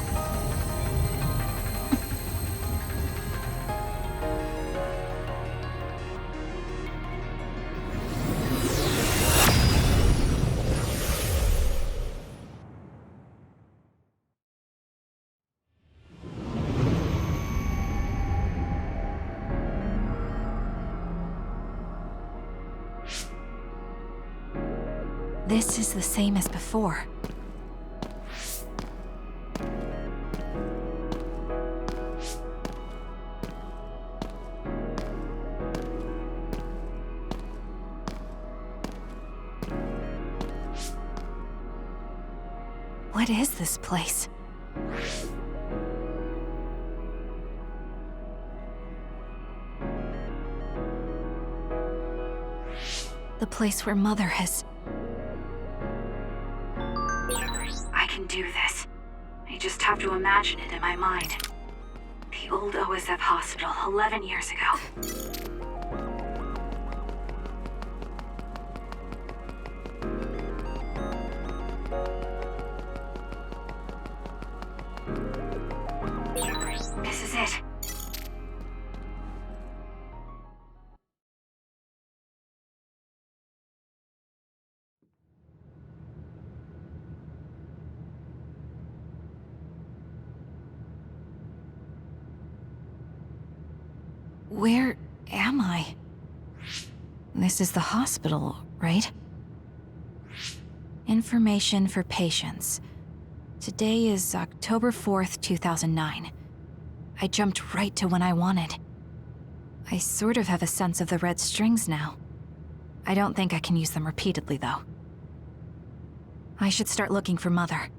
This is the same as before. What is this place? The place where Mother has... I can do this. I just have to imagine it in my mind. The old OSF hospital 11 years ago. Where am I? This is the hospital, right? Information for patients. Today is October 4th, 2009. I jumped right to when I wanted. I sort of have a sense of the red strings now. I don't think I can use them repeatedly, though. I should start looking for Mother.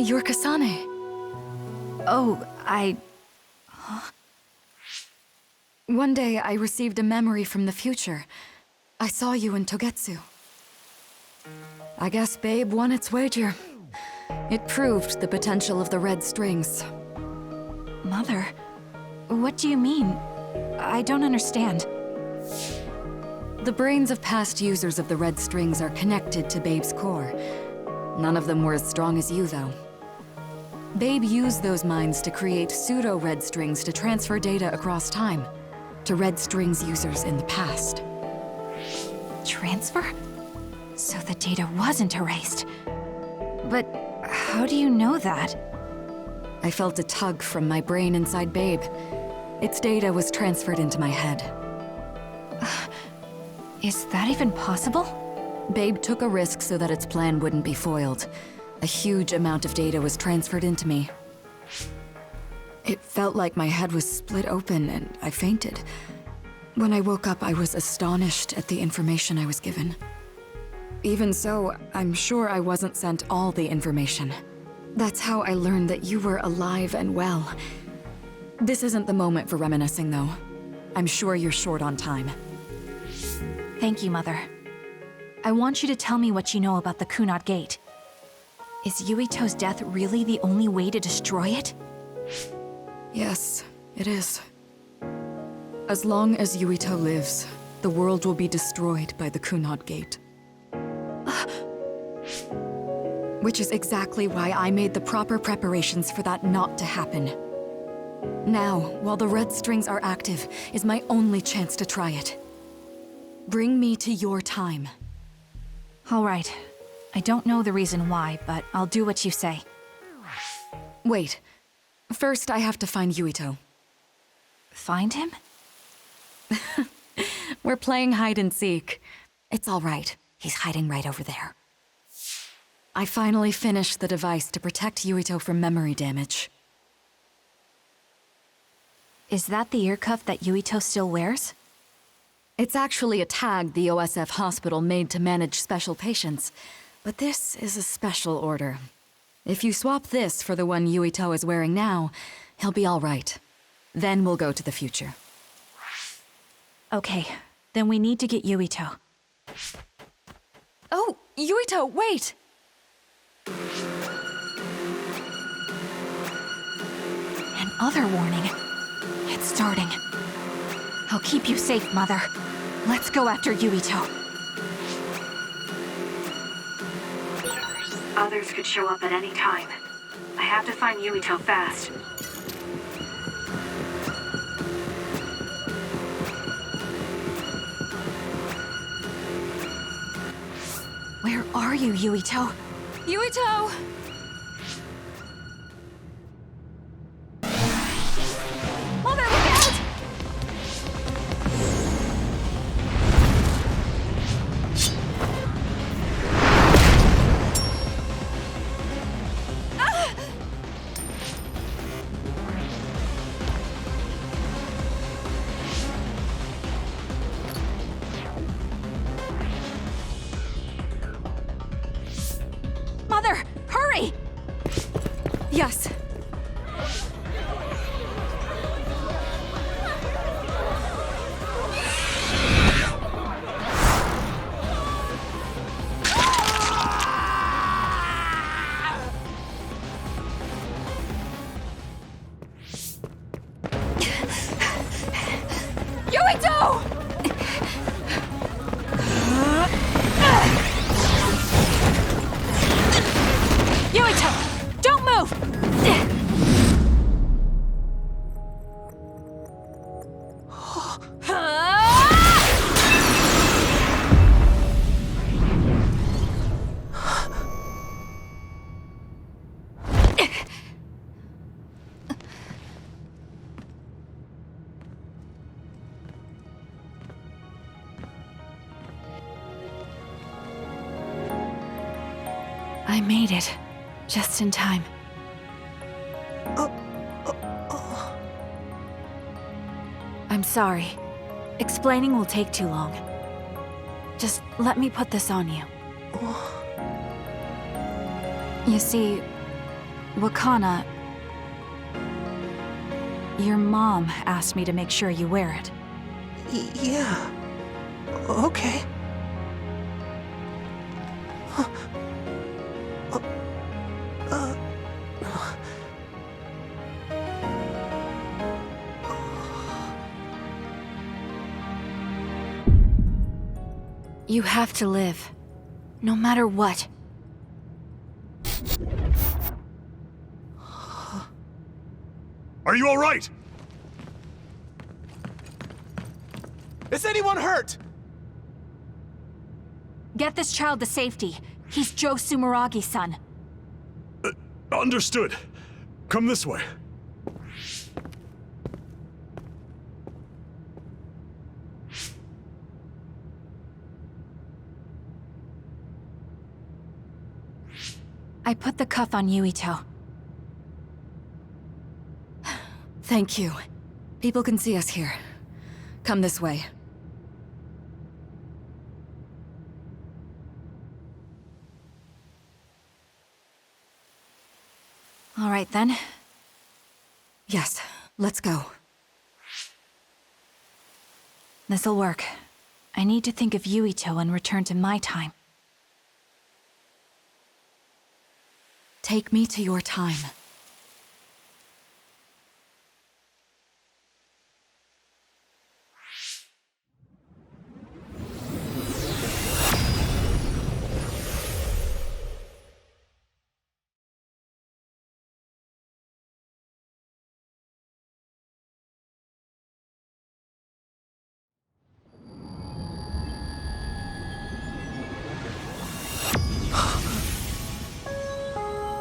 You're Kasane. Oh, One day, I received a memory from the future. I saw you in Togetsu. I guess Babe won its wager. It proved the potential of the red strings. Mother? What do you mean? I don't understand. The brains of past users of the red strings are connected to Babe's core. None of them were as strong as you, though. Babe used those minds to create pseudo-red strings to transfer data across time to red strings users in the past. Transfer? So the data wasn't erased. But how do you know that? I felt a tug from my brain inside Babe. Its data was transferred into my head. Is that even possible? Babe took a risk so that its plan wouldn't be foiled. A huge amount of data was transferred into me. It felt like my head was split open and I fainted. When I woke up, I was astonished at the information I was given. Even so, I'm sure I wasn't sent all the information. That's how I learned that you were alive and well. This isn't the moment for reminiscing, though. I'm sure you're short on time. Thank you, Mother. I want you to tell me what you know about the Kunad Gate. Is Yuito's death really the only way to destroy it? Yes, it is. As long as Yuito lives, the world will be destroyed by the Kunad Gate. Which is exactly why I made the proper preparations for that not to happen. Now, while the red strings are active, is my only chance to try it. Bring me to your time. All right. I don't know the reason why, but I'll do what you say. Wait. First, I have to find Yuito. Find him? We're playing hide and seek. It's all right. He's hiding right over there. I finally finished the device to protect Yuito from memory damage. Is that the ear cuff that Yuito still wears? It's actually a tag the OSF hospital made to manage special patients. But this is a special order. If you swap this for the one Yuito is wearing now, he'll be all right. Then we'll go to the future. Okay, then we need to get Yuito. Oh, Yuito, wait! Another warning. It's starting. I'll keep you safe, Mother. Let's go after Yuito. Others could show up at any time. I have to find Yuito fast. Where are you, Yuito? Yuito! Mother, look out! I made it. Just in time. I'm sorry. Explaining will take too long. Just let me put this on you. You see, Wakana... Your mom asked me to make sure you wear it. Yeah. Okay. You have to live. No matter what. Are you all right? Is anyone hurt? Get this child to safety. He's Joe Sumeragi's son. Understood. Come this way. I put the cuff on Yuito. Thank you. People can see us here. Come this way. All right, then. Yes, let's go. This'll work. I need to think of Yuito and return to my time. Take me to your time.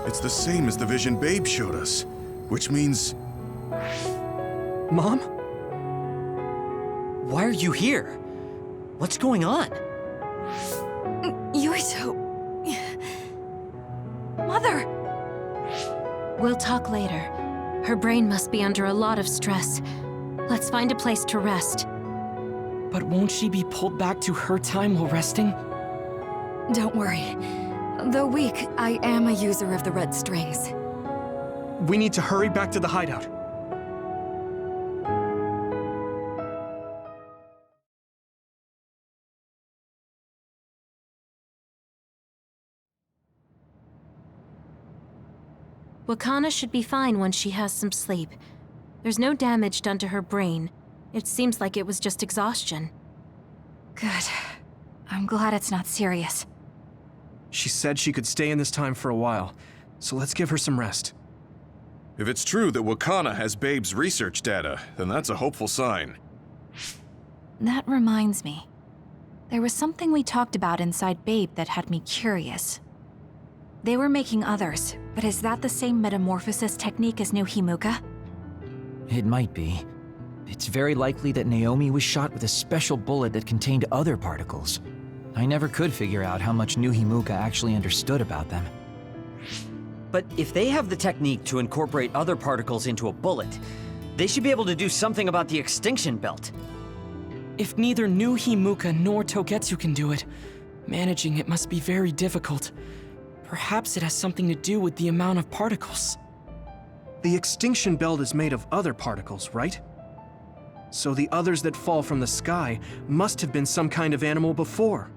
It's the same as the vision Babe showed us, which means... Mom? Why are you here? What's going on? Yuito... Mother! We'll talk later. Her brain must be under a lot of stress. Let's find a place to rest. But won't she be pulled back to her time while resting? Don't worry. Though weak, I am a user of the red strings. We need to hurry back to the hideout. Wakana should be fine once she has some sleep. There's no damage done to her brain. It seems like it was just exhaustion. Good. I'm glad it's not serious. She said she could stay in this time for a while, so let's give her some rest. If it's true that Wakana has Babe's research data, then that's a hopeful sign. That reminds me. There was something we talked about inside Babe that had me curious. They were making others, but is that the same metamorphosis technique as New Himuka? It might be. It's very likely that Naomi was shot with a special bullet that contained other particles. I never could figure out how much New Himuka actually understood about them. But if they have the technique to incorporate other particles into a bullet, they should be able to do something about the extinction belt. If neither New Himuka nor Togetsu can do it, managing it must be very difficult. Perhaps it has something to do with the amount of particles. The extinction belt is made of other particles, right? So the others that fall from the sky must have been some kind of animal before.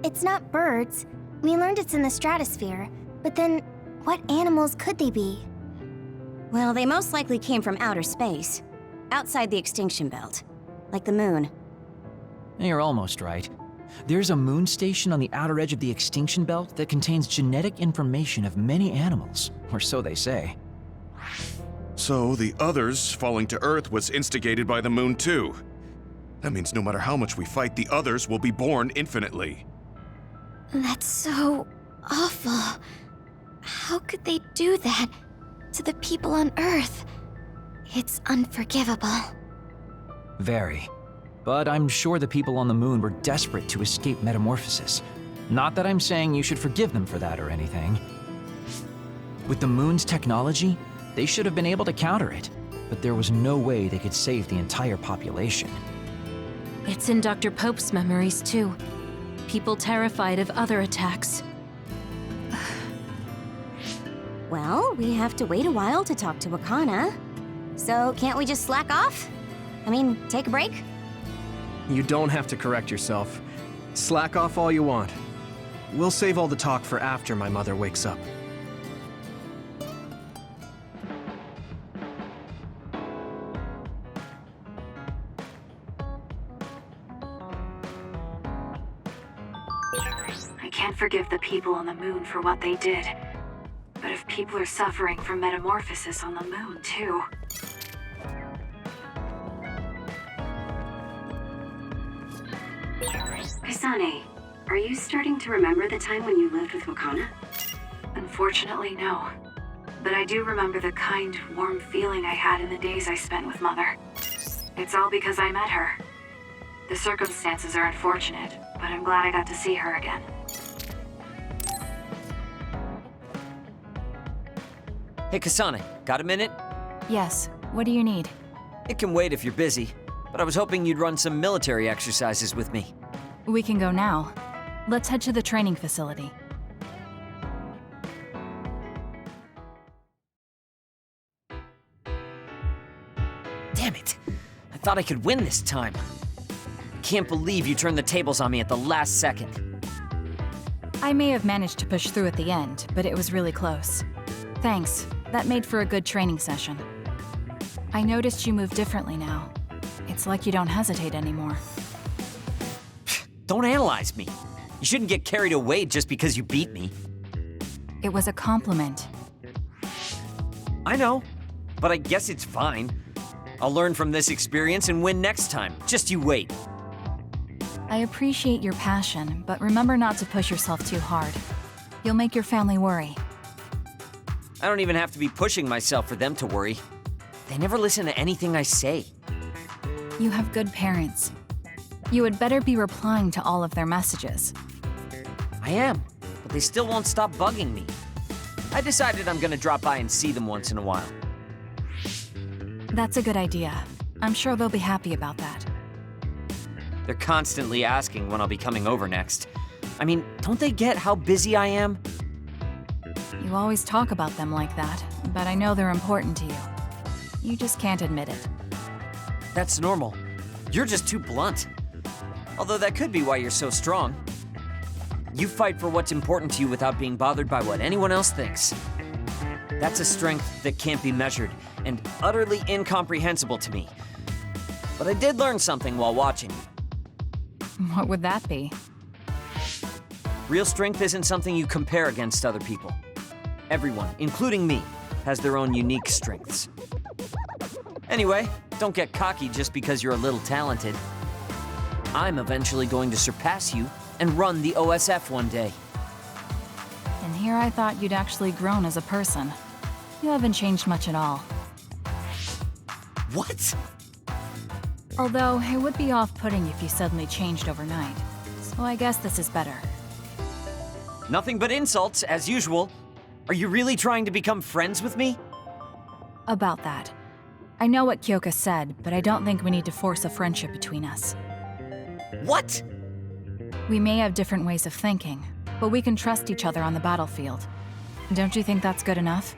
It's not birds. We learned it's in the stratosphere. But then, what animals could they be? Well, they most likely came from outer space. Outside the extinction belt. Like the moon. You're almost right. There's a moon station on the outer edge of the extinction belt that contains genetic information of many animals, or so they say. So the others falling to Earth was instigated by the moon too. That means no matter how much we fight, the others will be born infinitely. That's so awful. How could they do that to the people on Earth? It's unforgivable. Very. But I'm sure the people on the moon were desperate to escape metamorphosis. Not that I'm saying you should forgive them for that or anything. With the moon's technology, they should have been able to counter it, but there was no way they could save the entire population. It's in Dr. Pope's memories, too. People terrified of other attacks. Well, we have to wait a while to talk to Wakana. So can't we just slack off? I mean, take a break? You don't have to correct yourself. Slack off all you want. We'll save all the talk for after my mother wakes up. I can't forgive the people on the moon for what they did. But if people are suffering from metamorphosis on the moon, too... Kasane, are you starting to remember the time when you lived with Wakana? Unfortunately, no. But I do remember the kind, warm feeling I had in the days I spent with Mother. It's all because I met her. The circumstances are unfortunate, but I'm glad I got to see her again. Hey, Kasane, got a minute? Yes. What do you need? It can wait if you're busy, but I was hoping you'd run some military exercises with me. We can go now. Let's head to the training facility. Damn it! I thought I could win this time. Can't believe you turned the tables on me at the last second. I may have managed to push through at the end, but it was really close. Thanks. That made for a good training session. I noticed you move differently now. It's like you don't hesitate anymore. Don't analyze me. You shouldn't get carried away just because you beat me. It was a compliment. I know, but I guess it's fine. I'll learn from this experience and win next time. Just you wait. I appreciate your passion, but remember not to push yourself too hard. You'll make your family worry. I don't even have to be pushing myself for them to worry. They never listen to anything I say. You have good parents. You had better be replying to all of their messages. I am, but they still won't stop bugging me. I decided I'm gonna drop by and see them once in a while. That's a good idea. I'm sure they'll be happy about that. They're constantly asking when I'll be coming over next. I mean, don't they get how busy I am? You always talk about them like that, but I know they're important to you. You just can't admit it. That's normal. You're just too blunt. Although that could be why you're so strong. You fight for what's important to you without being bothered by what anyone else thinks. That's a strength that can't be measured and utterly incomprehensible to me. But I did learn something while watching you. What would that be? Real strength isn't something you compare against other people. Everyone, including me, has their own unique strengths. Anyway, don't get cocky just because you're a little talented. I'm eventually going to surpass you and run the OSF one day. And here I thought you'd actually grown as a person. You haven't changed much at all. What? Although, it would be off-putting if you suddenly changed overnight. So I guess this is better. Nothing but insults, as usual. Are you really trying to become friends with me? About that. I know what Kyoka said, but I don't think we need to force a friendship between us. What? We may have different ways of thinking, but we can trust each other on the battlefield. Don't you think that's good enough?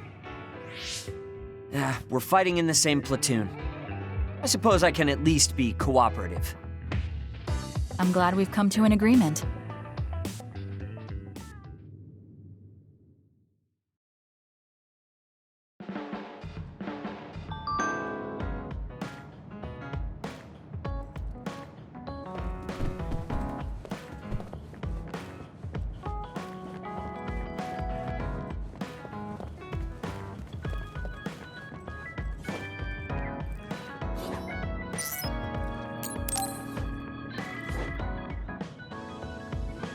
We're fighting in the same platoon. I suppose I can at least be cooperative. I'm glad we've come to an agreement.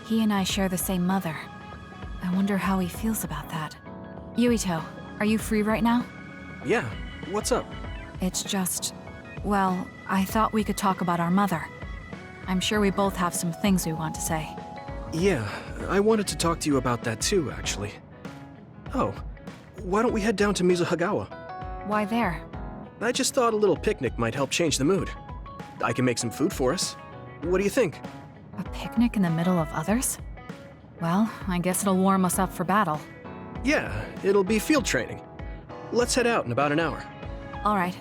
He and I share the same mother. I wonder how he feels about that. Yuito, are you free right now? Yeah, what's up? It's just... well, I thought we could talk about our mother. I'm sure we both have some things we want to say. Yeah, I wanted to talk to you about that too, actually. Oh, why don't we head down to Mizuhagawa? Why there? I just thought a little picnic might help change the mood. I can make some food for us. What do you think? A picnic in the middle of others? Well, I guess it'll warm us up for battle. Yeah, it'll be field training. Let's head out in about an hour. All right.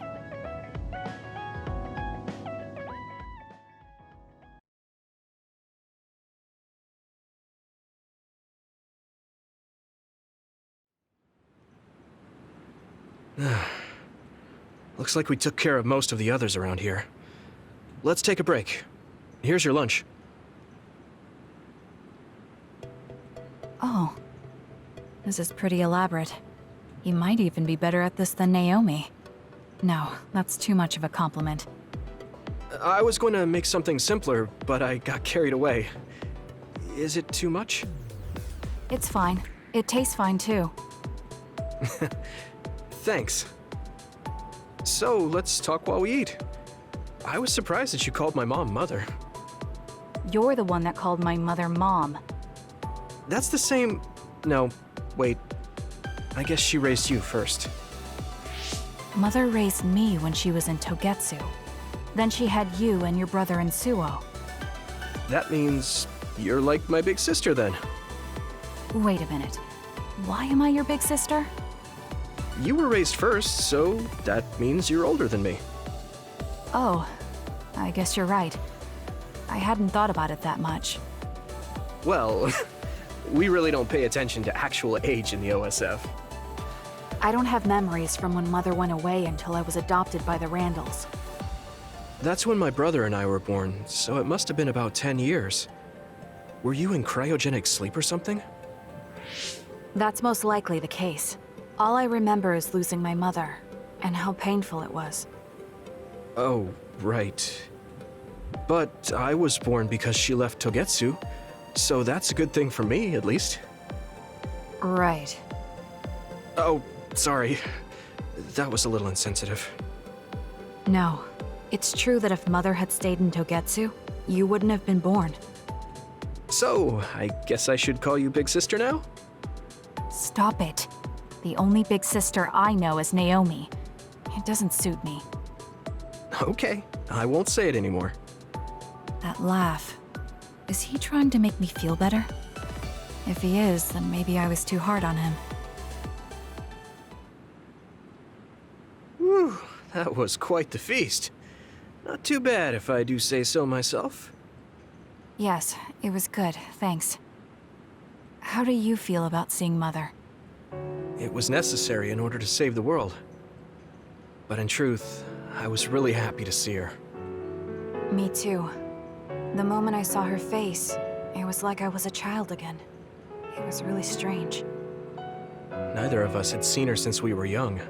Looks like we took care of most of the others around here. Let's take a break. Here's your lunch. Oh. This is pretty elaborate. You might even be better at this than Naomi. No, that's too much of a compliment. I was going to make something simpler, but I got carried away. Is it too much? It's fine. It tastes fine too. Thanks. So, let's talk while we eat. I was surprised that you called my mom Mother. You're the one that called my mother Mom. That's the same... No, wait. I guess she raised you first. Mother raised me when she was in Togetsu. Then she had you and your brother in Suo. That means you're like my big sister then. Wait a minute. Why am I your big sister? You were raised first, so that means you're older than me. Oh, I guess you're right. I hadn't thought about it that much. Well, we really don't pay attention to actual age in the OSF. I don't have memories from when Mother went away until I was adopted by the Randalls. That's when my brother and I were born, so it must have been about 10 years. Were you in cryogenic sleep or something? That's most likely the case. All I remember is losing my mother, and how painful it was. Oh, right. But I was born because she left Togetsu, so that's a good thing for me, at least. Right. Oh, sorry. That was a little insensitive. No. It's true that if Mother had stayed in Togetsu, you wouldn't have been born. So, I guess I should call you Big Sister now? Stop it. The only big sister I know is Naomi. It doesn't suit me. Okay, I won't say it anymore. That laugh. Is he trying to make me feel better? If he is, then maybe I was too hard on him. Whew, that was quite the feast. Not too bad if I do say so myself. Yes, it was good, thanks. How do you feel about seeing Mother? It was necessary in order to save the world. But in truth, I was really happy to see her. Me too. The moment I saw her face, it was like I was a child again. It was really strange. Neither of us had seen her since we were young.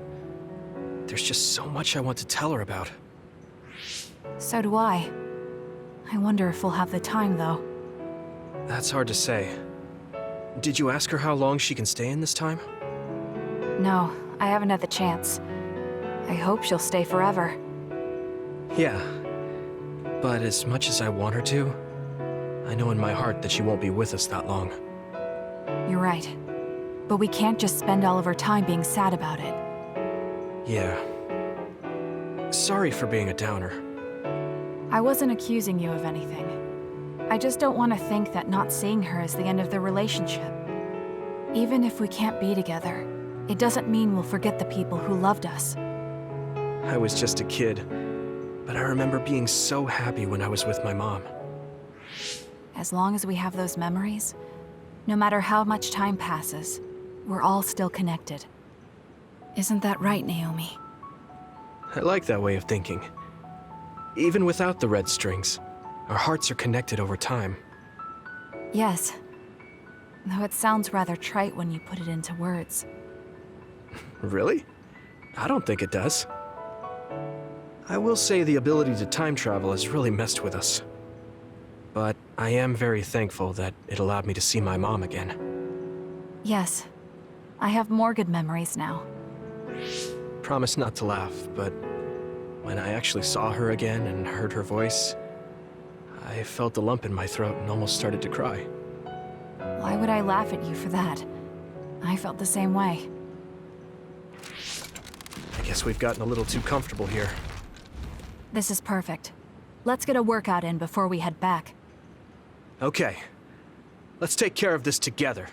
There's just so much I want to tell her about. So do I. I wonder if we'll have the time, though. That's hard to say. Did you ask her how long she can stay in this time? No, I haven't had the chance. I hope she'll stay forever. Yeah. But as much as I want her to, I know in my heart that she won't be with us that long. You're right. But we can't just spend all of our time being sad about it. Yeah. Sorry for being a downer. I wasn't accusing you of anything. I just don't want to think that not seeing her is the end of the relationship. Even if we can't be together, it doesn't mean we'll forget the people who loved us. I was just a kid, but I remember being so happy when I was with my mom. As long as we have those memories, no matter how much time passes, we're all still connected. Isn't that right, Naomi? I like that way of thinking. Even without the red strings, our hearts are connected over time. Yes. Though it sounds rather trite when you put it into words. Really? I don't think it does. I will say the ability to time travel has really messed with us. But I am very thankful that it allowed me to see my mom again. Yes. I have more good memories now. Promise not to laugh, but when I actually saw her again and heard her voice, I felt a lump in my throat and almost started to cry. Why would I laugh at you for that? I felt the same way. I guess we've gotten a little too comfortable here. This is perfect. Let's get a workout in before we head back. Okay. Let's take care of this together.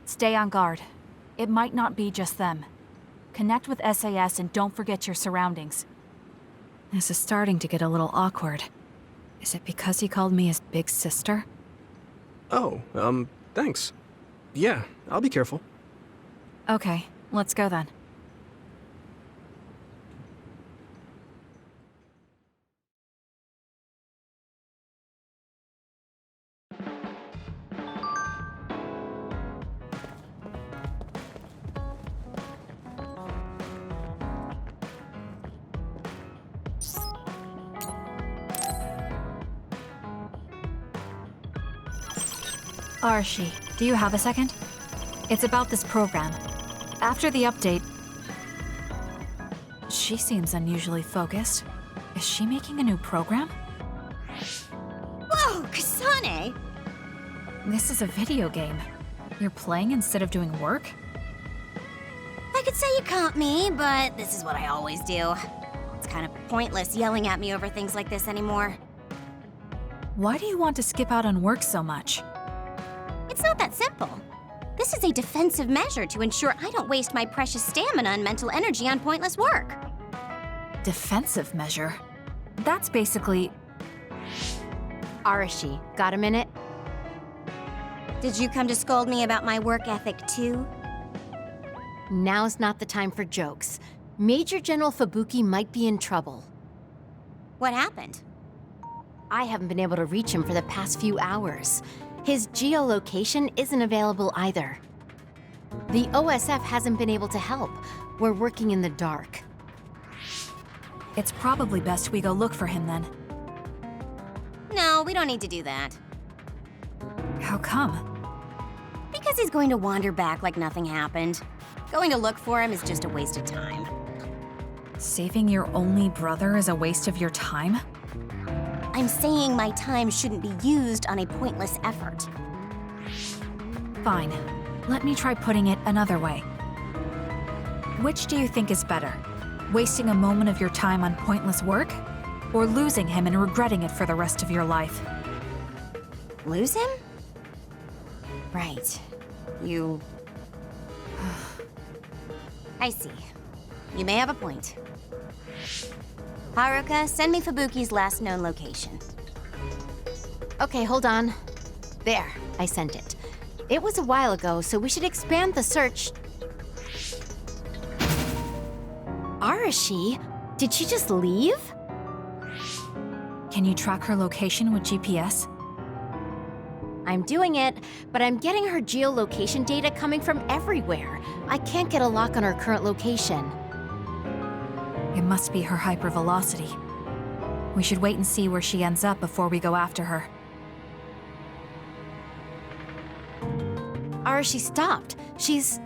Stay on guard. It might not be just them. Connect with SAS and don't forget your surroundings. This is starting to get a little awkward. Is it because he called me his big sister? Oh, thanks. Yeah, I'll be careful. Okay, let's go then. Arshi, do you have a second? It's about this program. After the update... She seems unusually focused. Is she making a new program? Whoa, Kasane! This is a video game. You're playing instead of doing work? I could say you caught me, but this is what I always do. It's kind of pointless yelling at me over things like this anymore. Why do you want to skip out on work so much? It's not that simple. This is a defensive measure to ensure I don't waste my precious stamina and mental energy on pointless work. Defensive measure? That's basically... Arashi, got a minute? Did you come to scold me about my work ethic too? Now's not the time for jokes. Major General Fubuki might be in trouble. What happened? I haven't been able to reach him for the past few hours. His geolocation isn't available either. The OSF hasn't been able to help. We're working in the dark. It's probably best we go look for him then. No, we don't need to do that. How come? Because he's going to wander back like nothing happened. Going to look for him is just a waste of time. Saving your only brother is a waste of your time? I'm saying my time shouldn't be used on a pointless effort. Fine. Let me try putting it another way. Which do you think is better? Wasting a moment of your time on pointless work? Or losing him and regretting it for the rest of your life? Lose him? Right. You... I see. You may have a point. Haruka, send me Fubuki's last known location. Okay, hold on. There, I sent it. It was a while ago, so we should expand the search. Arashi? Did she just leave? Can you track her location with GPS? I'm doing it, but I'm getting her geolocation data coming from everywhere. I can't get a lock on her current location. It must be her hypervelocity. We should wait and see where she ends up before we go after her. Arashi stopped. She's...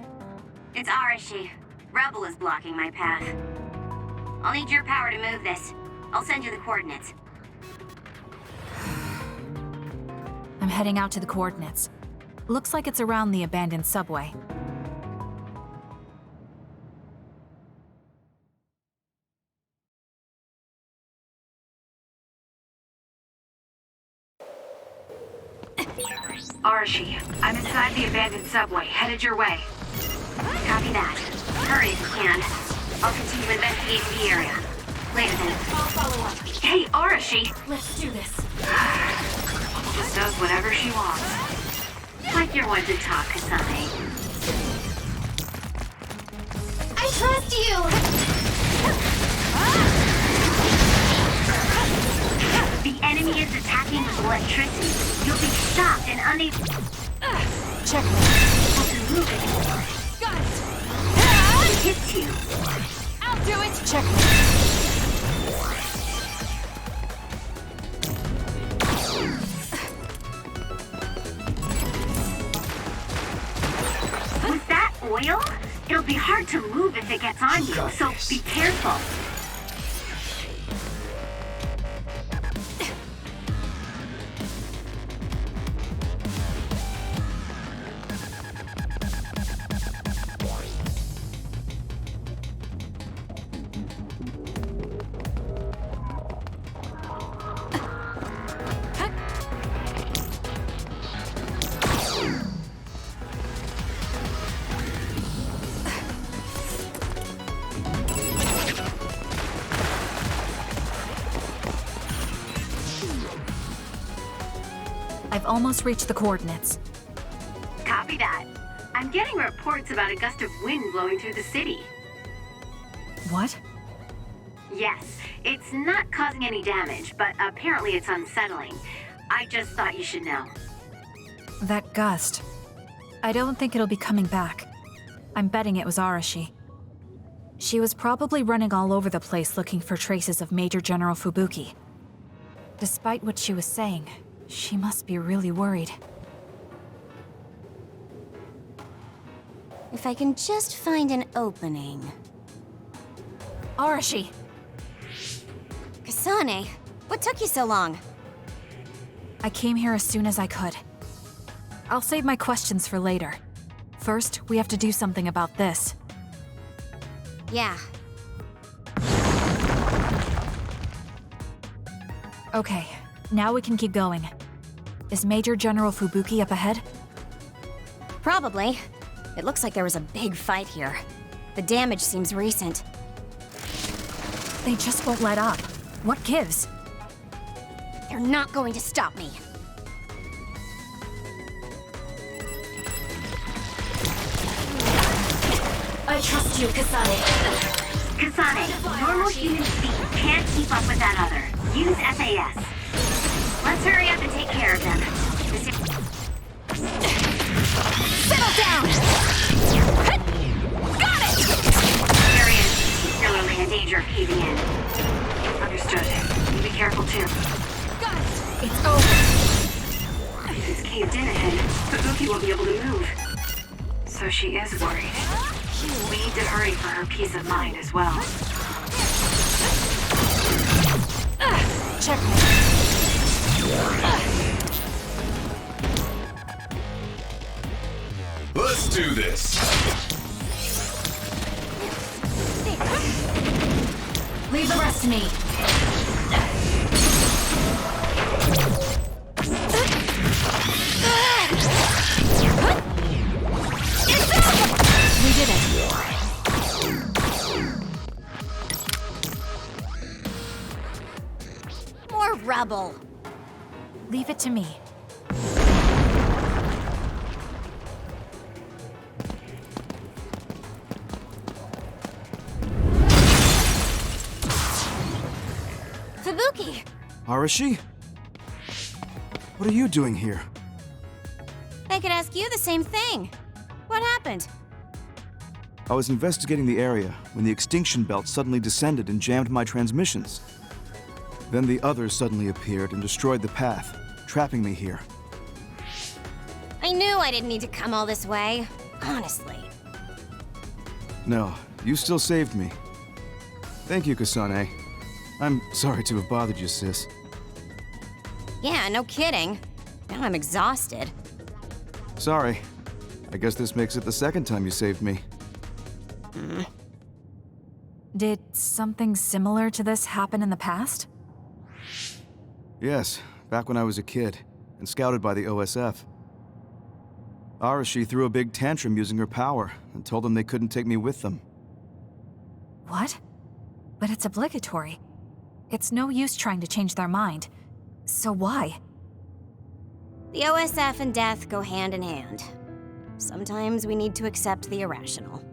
It's Arashi. Rebel is blocking my path. I'll need your power to move this. I'll send you the coordinates. I'm heading out to the coordinates. Looks like it's around the abandoned subway. Arashi, I'm inside the abandoned subway, headed your way. Copy that. Hurry if you can. I'll continue investigating the area. Later then. I'll follow up. Hey, Arashi! Let's do this. Just does whatever she wants. Like you're one to talk, Kasane. I trust you! The enemy is attacking with electricity. You'll be shocked and unable Check. to move anymore. Got it! It hits you. I'll do it! Check. Was that oil? It'll be hard to move if it gets on you, so be careful. I've almost reached the coordinates. Copy that. I'm getting reports about a gust of wind blowing through the city. What? Yes, it's not causing any damage, but apparently it's unsettling. I just thought you should know. That gust. I don't think it'll be coming back. I'm betting it was Arashi. She was probably running all over the place looking for traces of Major General Fubuki. Despite what she was saying, she must be really worried. If I can just find an opening. Arashi! Kasane, what took you so long? I came here as soon as I could. I'll save my questions for later. First, we have to do something about this. Yeah. Okay, now we can keep going. Is Major General Fubuki up ahead? Probably. It looks like there was a big fight here. The damage seems recent. They just won't let up. What gives? They're not going to stop me. I trust you, Kasane. Kasane, normal human speed can't keep up with that other. Use SAS. Let's hurry up and take care of them. Settle down! Got it! Area is particularly in danger of caving in. Understood. You be careful too. Got it! It's over. If it's caved in ahead, Fubuki won't be able to move. So she is worried. We need to hurry for her peace of mind as well. Checkmate. Let's do this. Leave the rest to me. We did it. More rubble. Leave it to me. Fubuki! Arashi? What are you doing here? I could ask you the same thing. What happened? I was investigating the area when the extinction belt suddenly descended and jammed my transmissions. Then the others suddenly appeared and destroyed the path, trapping me here. I knew I didn't need to come all this way. Honestly. No, you still saved me. Thank you, Kasane. I'm sorry to have bothered you, sis. Yeah, no kidding. Now I'm exhausted. Sorry. I guess this makes it the second time you saved me. Did something similar to this happen in the past? Yes, back when I was a kid, and scouted by the OSF. Arashi threw a big tantrum using her power, and told them they couldn't take me with them. What? But it's obligatory. It's no use trying to change their mind. So why? The OSF and death go hand in hand. Sometimes we need to accept the irrational.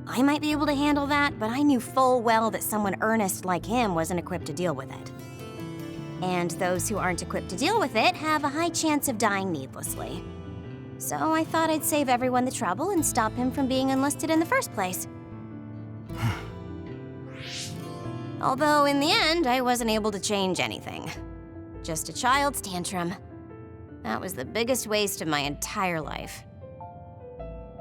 I might be able to handle that, but I knew full well that someone earnest like him wasn't equipped to deal with it. And those who aren't equipped to deal with it have a high chance of dying needlessly. So I thought I'd save everyone the trouble and stop him from being enlisted in the first place. Although in the end, I wasn't able to change anything. Just a child's tantrum. That was the biggest waste of my entire life.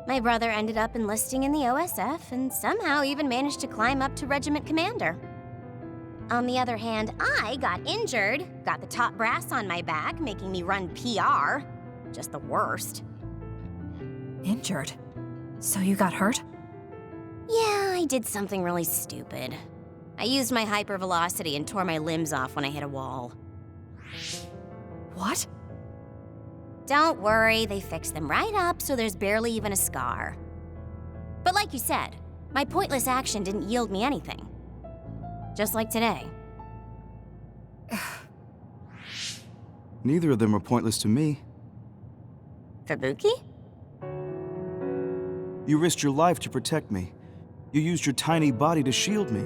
My brother ended up enlisting in the OSF and somehow even managed to climb up to regiment commander. On the other hand, I got injured, got the top brass on my back, making me run PR. Just the worst. Injured? So you got hurt? Yeah, I did something really stupid. I used my hypervelocity and tore my limbs off when I hit a wall. What? Don't worry, they fixed them right up so there's barely even a scar. But like you said, my pointless action didn't yield me anything. Just like today. Neither of them are pointless to me. Fubuki? You risked your life to protect me. You used your tiny body to shield me.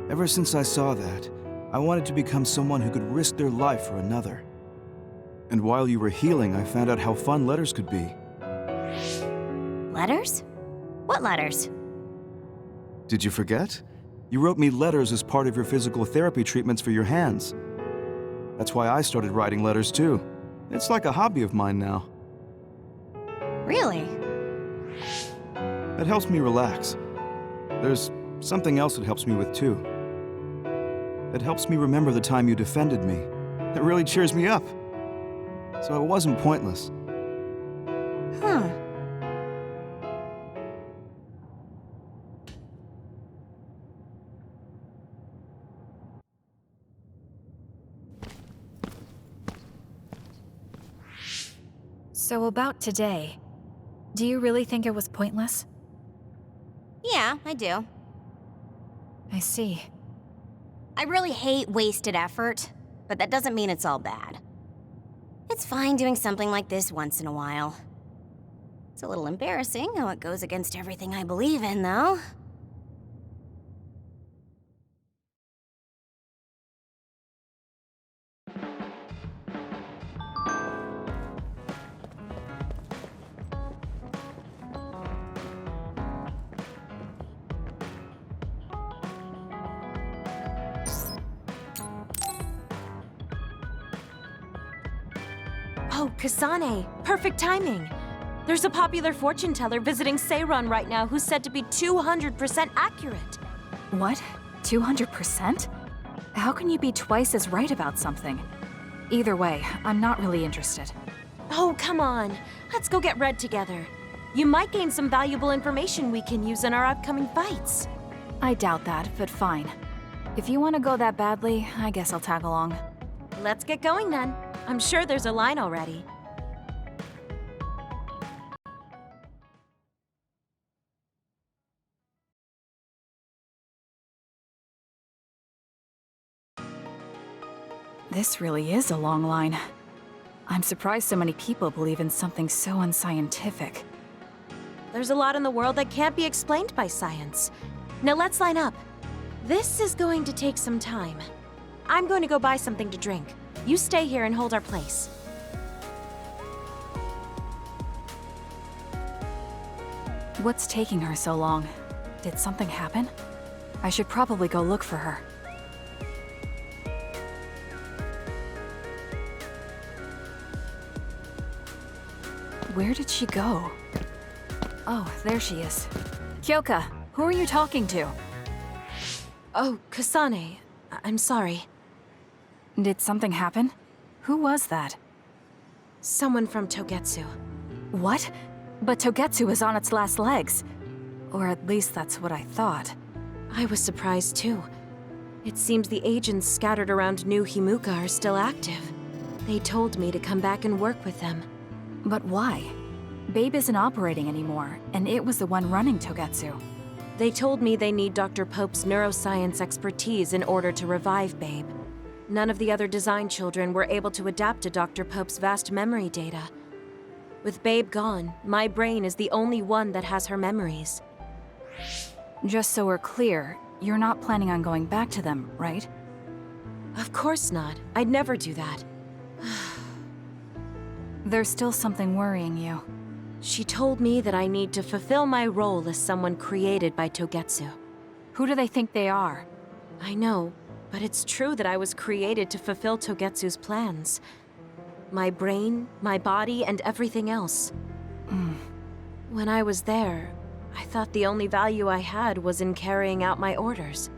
Ever since I saw that, I wanted to become someone who could risk their life for another. And while you were healing, I found out how fun letters could be. Letters? What letters? Did you forget? You wrote me letters as part of your physical therapy treatments for your hands. That's why I started writing letters too. It's like a hobby of mine now. Really? It helps me relax. There's something else it helps me with too. It helps me remember the time you defended me. It really cheers me up. So it wasn't pointless. Huh. So about today, do you really think it was pointless? Yeah, I do. I see. I really hate wasted effort, but that doesn't mean it's all bad. It's fine doing something like this once in a while. It's a little embarrassing how it goes against everything I believe in, though. Oh, Kasane, perfect timing. There's a popular fortune teller visiting Seiron right now who's said to be 200% accurate. What? 200%? How can you be twice as right about something? Either way, I'm not really interested. Oh, come on. Let's go get Red together. You might gain some valuable information we can use in our upcoming fights. I doubt that, but fine. If you want to go that badly, I guess I'll tag along. Let's get going then. I'm sure there's a line already. This really is a long line. I'm surprised so many people believe in something so unscientific. There's a lot in the world that can't be explained by science. Now let's line up. This is going to take some time. I'm going to go buy something to drink. You stay here and hold our place. What's taking her so long? Did something happen? I should probably go look for her. Where did she go? Oh, there she is. Kyoka, who are you talking to? Oh, Kasane. I'm sorry. Did something happen? Who was that? Someone from Togetsu. What? But Togetsu is on its last legs. Or at least that's what I thought. I was surprised too. It seems the agents scattered around New Himuka are still active. They told me to come back and work with them. But why? Babe isn't operating anymore, and it was the one running Togetsu. They told me they need Dr. Pope's neuroscience expertise in order to revive Babe. None of the other design children were able to adapt to Dr. Pope's vast memory data. With Babe gone, my brain is the only one that has her memories. Just so we're clear, you're not planning on going back to them, right? Of course not. I'd never do that. There's still something worrying you. She told me that I need to fulfill my role as someone created by Togetsu. Who do they think they are? I know, but it's true that I was created to fulfill Togetsu's plans. My brain, my body, and everything else. When I was there, I thought the only value I had was in carrying out my orders.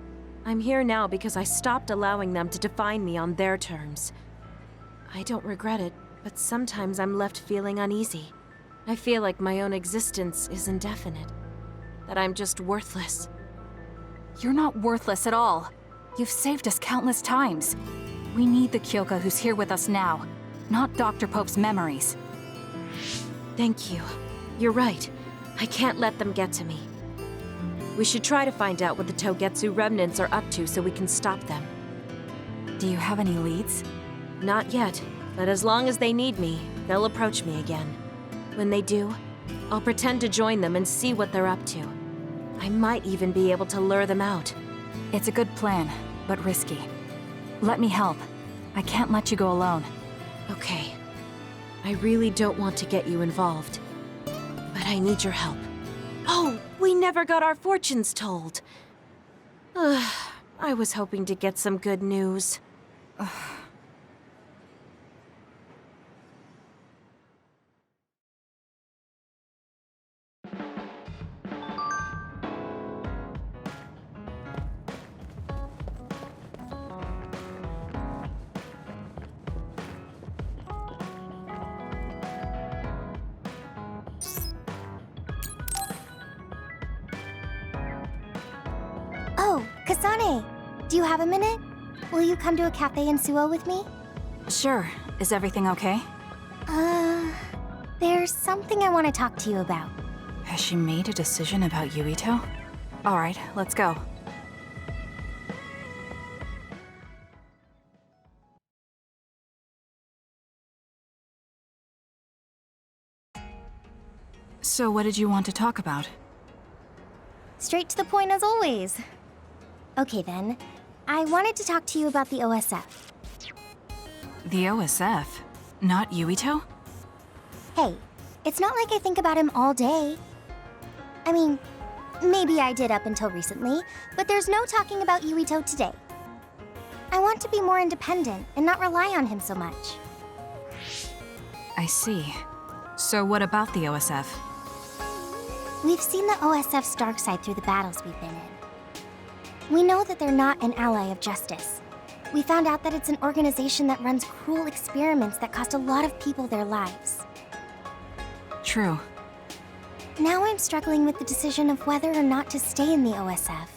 I'm here now because I stopped allowing them to define me on their terms. I don't regret it, but sometimes I'm left feeling uneasy. I feel like my own existence is indefinite. That I'm just worthless. You're not worthless at all. You've saved us countless times. We need the Kyoka who's here with us now, not Dr. Pope's memories. Thank you. You're right. I can't let them get to me. We should try to find out what the Togetsu remnants are up to so we can stop them. Do you have any leads? Not yet, but as long as they need me, they'll approach me again. When they do, I'll pretend to join them and see what they're up to. I might even be able to lure them out. It's a good plan, but risky. Let me help. I can't let you go alone. Okay. I really don't want to get you involved, but I need your help. Oh, we never got our fortunes told. I was hoping to get some good news. Oh, Kasane! Do you have a minute? Will you come to a cafe in Suo with me? Sure. Is everything okay? There's something I want to talk to you about. Has she made a decision about Yuito? Alright, let's go. So what did you want to talk about? Straight to the point as always. Okay then, I wanted to talk to you about the OSF. The OSF? Not Yuito? Hey, it's not like I think about him all day. I mean, maybe I did up until recently, but there's no talking about Yuito today. I want to be more independent and not rely on him so much. I see. So what about the OSF? We've seen the OSF's dark side through the battles we've been in. We know that they're not an ally of justice. We found out that it's an organization that runs cruel experiments that cost a lot of people their lives. True. Now I'm struggling with the decision of whether or not to stay in the OSF.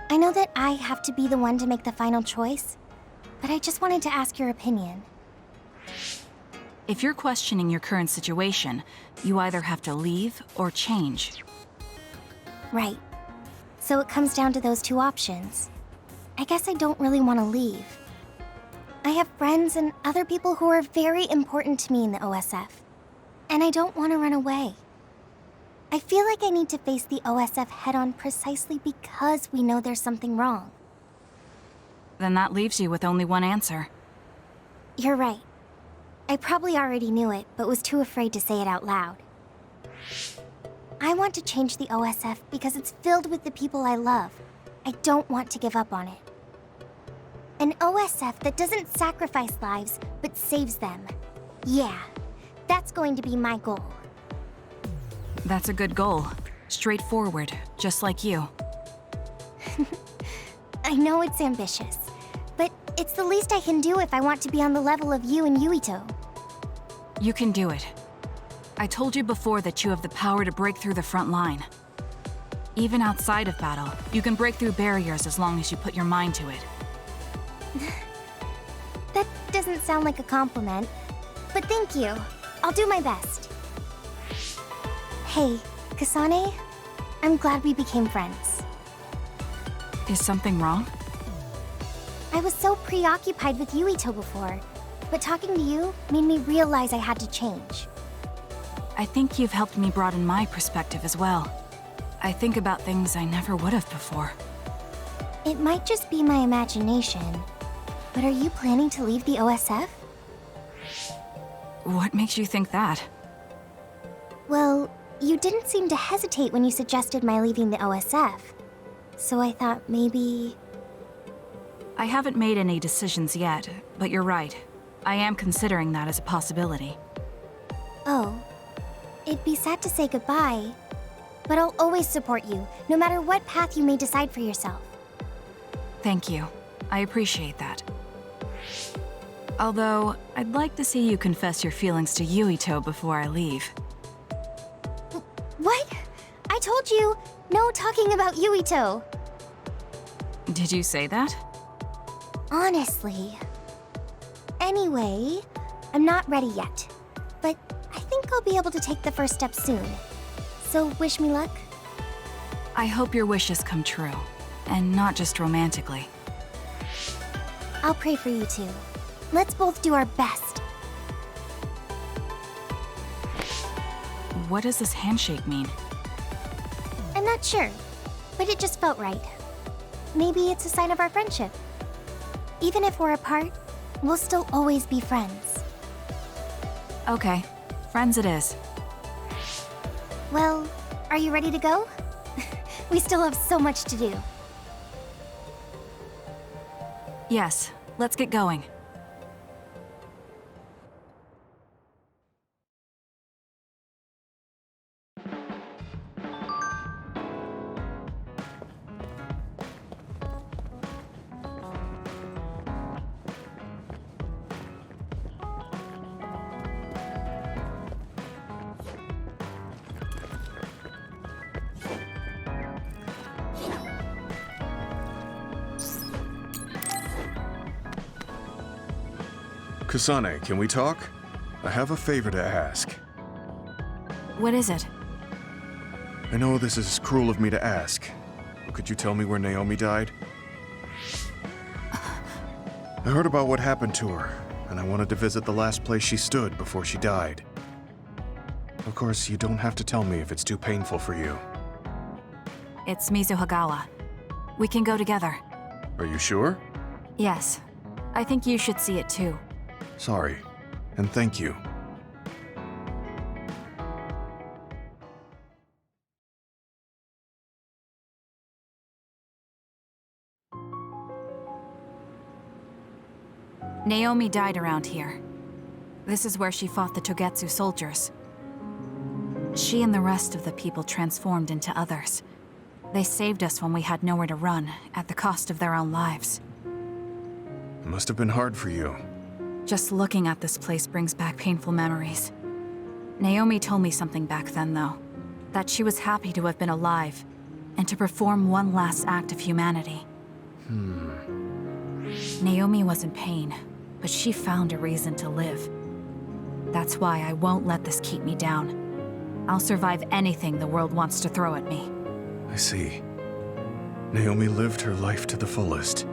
I know that I have to be the one to make the final choice, but I just wanted to ask your opinion. If you're questioning your current situation, you either have to leave or change. Right. So it comes down to those two options. I guess I don't really want to leave. I have friends and other people who are very important to me in the OSF, and I don't want to run away. I feel like I need to face the OSF head-on precisely because we know there's something wrong. Then that leaves you with only one answer. You're right. I probably already knew it, but was too afraid to say it out loud. I want to change the OSF because it's filled with the people I love. I don't want to give up on it. An OSF that doesn't sacrifice lives, but saves them. Yeah, that's going to be my goal. That's a good goal. Straightforward, just like you. I know it's ambitious, but it's the least I can do if I want to be on the level of you and Yuito. You can do it. I told you before that you have the power to break through the front line. Even outside of battle, you can break through barriers as long as you put your mind to it. That doesn't sound like a compliment, but thank you. I'll do my best. Hey, Kasane, I'm glad we became friends. Is something wrong? I was so preoccupied with Yuito before, but talking to you made me realize I had to change. I think you've helped me broaden my perspective as well. I think about things I never would have before. It might just be my imagination, but are you planning to leave the OSF? What makes you think that? Well, you didn't seem to hesitate when you suggested my leaving the OSF, so I thought maybe... I haven't made any decisions yet, but you're right. I am considering that as a possibility. Oh. It'd be sad to say goodbye, but I'll always support you, no matter what path you may decide for yourself. Thank you. I appreciate that. Although, I'd like to see you confess your feelings to Yuito before I leave. What? I told you, no talking about Yuito. Did you say that? Honestly. Anyway, I'm not ready yet, but I think I'll be able to take the first step soon. So wish me luck. I hope your wishes come true, and not just romantically. I'll pray for you too. Let's both do our best. What does this handshake mean? I'm not sure, but it just felt right. Maybe it's a sign of our friendship. Even if we're apart, we'll still always be friends. Okay, friends it is. Well, are you ready to go? We still have so much to do. Yes, let's get going. Kasane, can we talk? I have a favor to ask. What is it? I know this is cruel of me to ask, but could you tell me where Naomi died? I heard about what happened to her, and I wanted to visit the last place she stood before she died. Of course, you don't have to tell me if it's too painful for you. It's Mizuhagawa. We can go together. Are you sure? Yes. I think you should see it too. Sorry, and thank you. Naomi died around here. This is where she fought the Togetsu soldiers. She and the rest of the people transformed into others. They saved us when we had nowhere to run, at the cost of their own lives. It must have been hard for you. Just looking at this place brings back painful memories. Naomi told me something back then, though. That she was happy to have been alive, and to perform one last act of humanity. Naomi was in pain, but she found a reason to live. That's why I won't let this keep me down. I'll survive anything the world wants to throw at me. I see. Naomi lived her life to the fullest.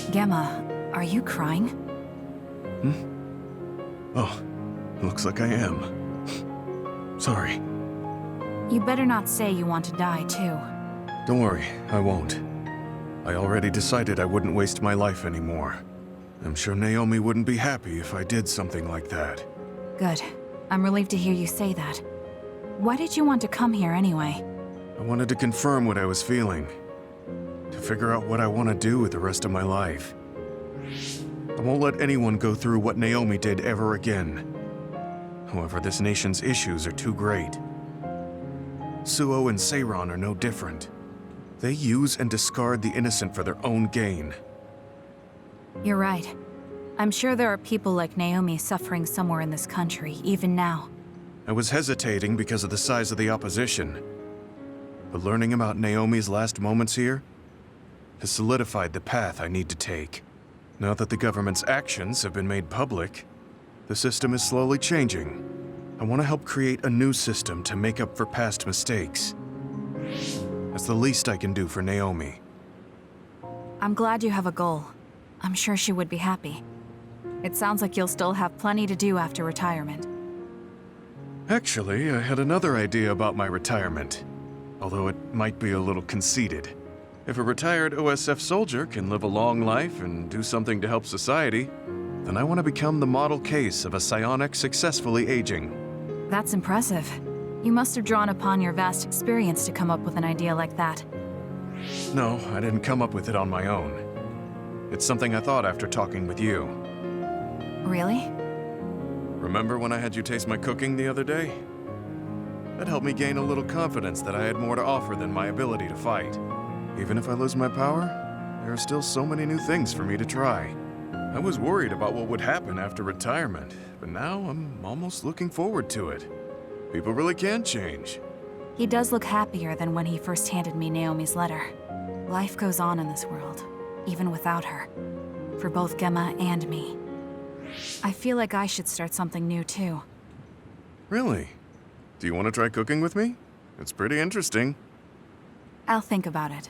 Gemma, are you crying? Oh, looks like I am. Sorry. You better not say you want to die, too. Don't worry, I won't. I already decided I wouldn't waste my life anymore. I'm sure Naomi wouldn't be happy if I did something like that. Good. I'm relieved to hear you say that. Why did you want to come here anyway? I wanted to confirm what I was feeling. To figure out what I want to do with the rest of my life. I won't let anyone go through what Naomi did ever again. However, this nation's issues are too great. Suo and Seiron are no different. They use and discard the innocent for their own gain. You're right. I'm sure there are people like Naomi suffering somewhere in this country, even now. I was hesitating because of the size of the opposition. But learning about Naomi's last moments here has solidified the path I need to take. Now that the government's actions have been made public, the system is slowly changing. I want to help create a new system to make up for past mistakes. That's the least I can do for Naomi. I'm glad you have a goal. I'm sure she would be happy. It sounds like you'll still have plenty to do after retirement. Actually, I had another idea about my retirement, although it might be a little conceited. If a retired OSF soldier can live a long life and do something to help society, then I want to become the model case of a psionic successfully aging. That's impressive. You must have drawn upon your vast experience to come up with an idea like that. No, I didn't come up with it on my own. It's something I thought after talking with you. Really? Remember when I had you taste my cooking the other day? That helped me gain a little confidence that I had more to offer than my ability to fight. Even if I lose my power, there are still so many new things for me to try. I was worried about what would happen after retirement, but now I'm almost looking forward to it. People really can change. He does look happier than when he first handed me Naomi's letter. Life goes on in this world, even without her. For both Gemma and me. I feel like I should start something new too. Really? Do you want to try cooking with me? It's pretty interesting. I'll think about it.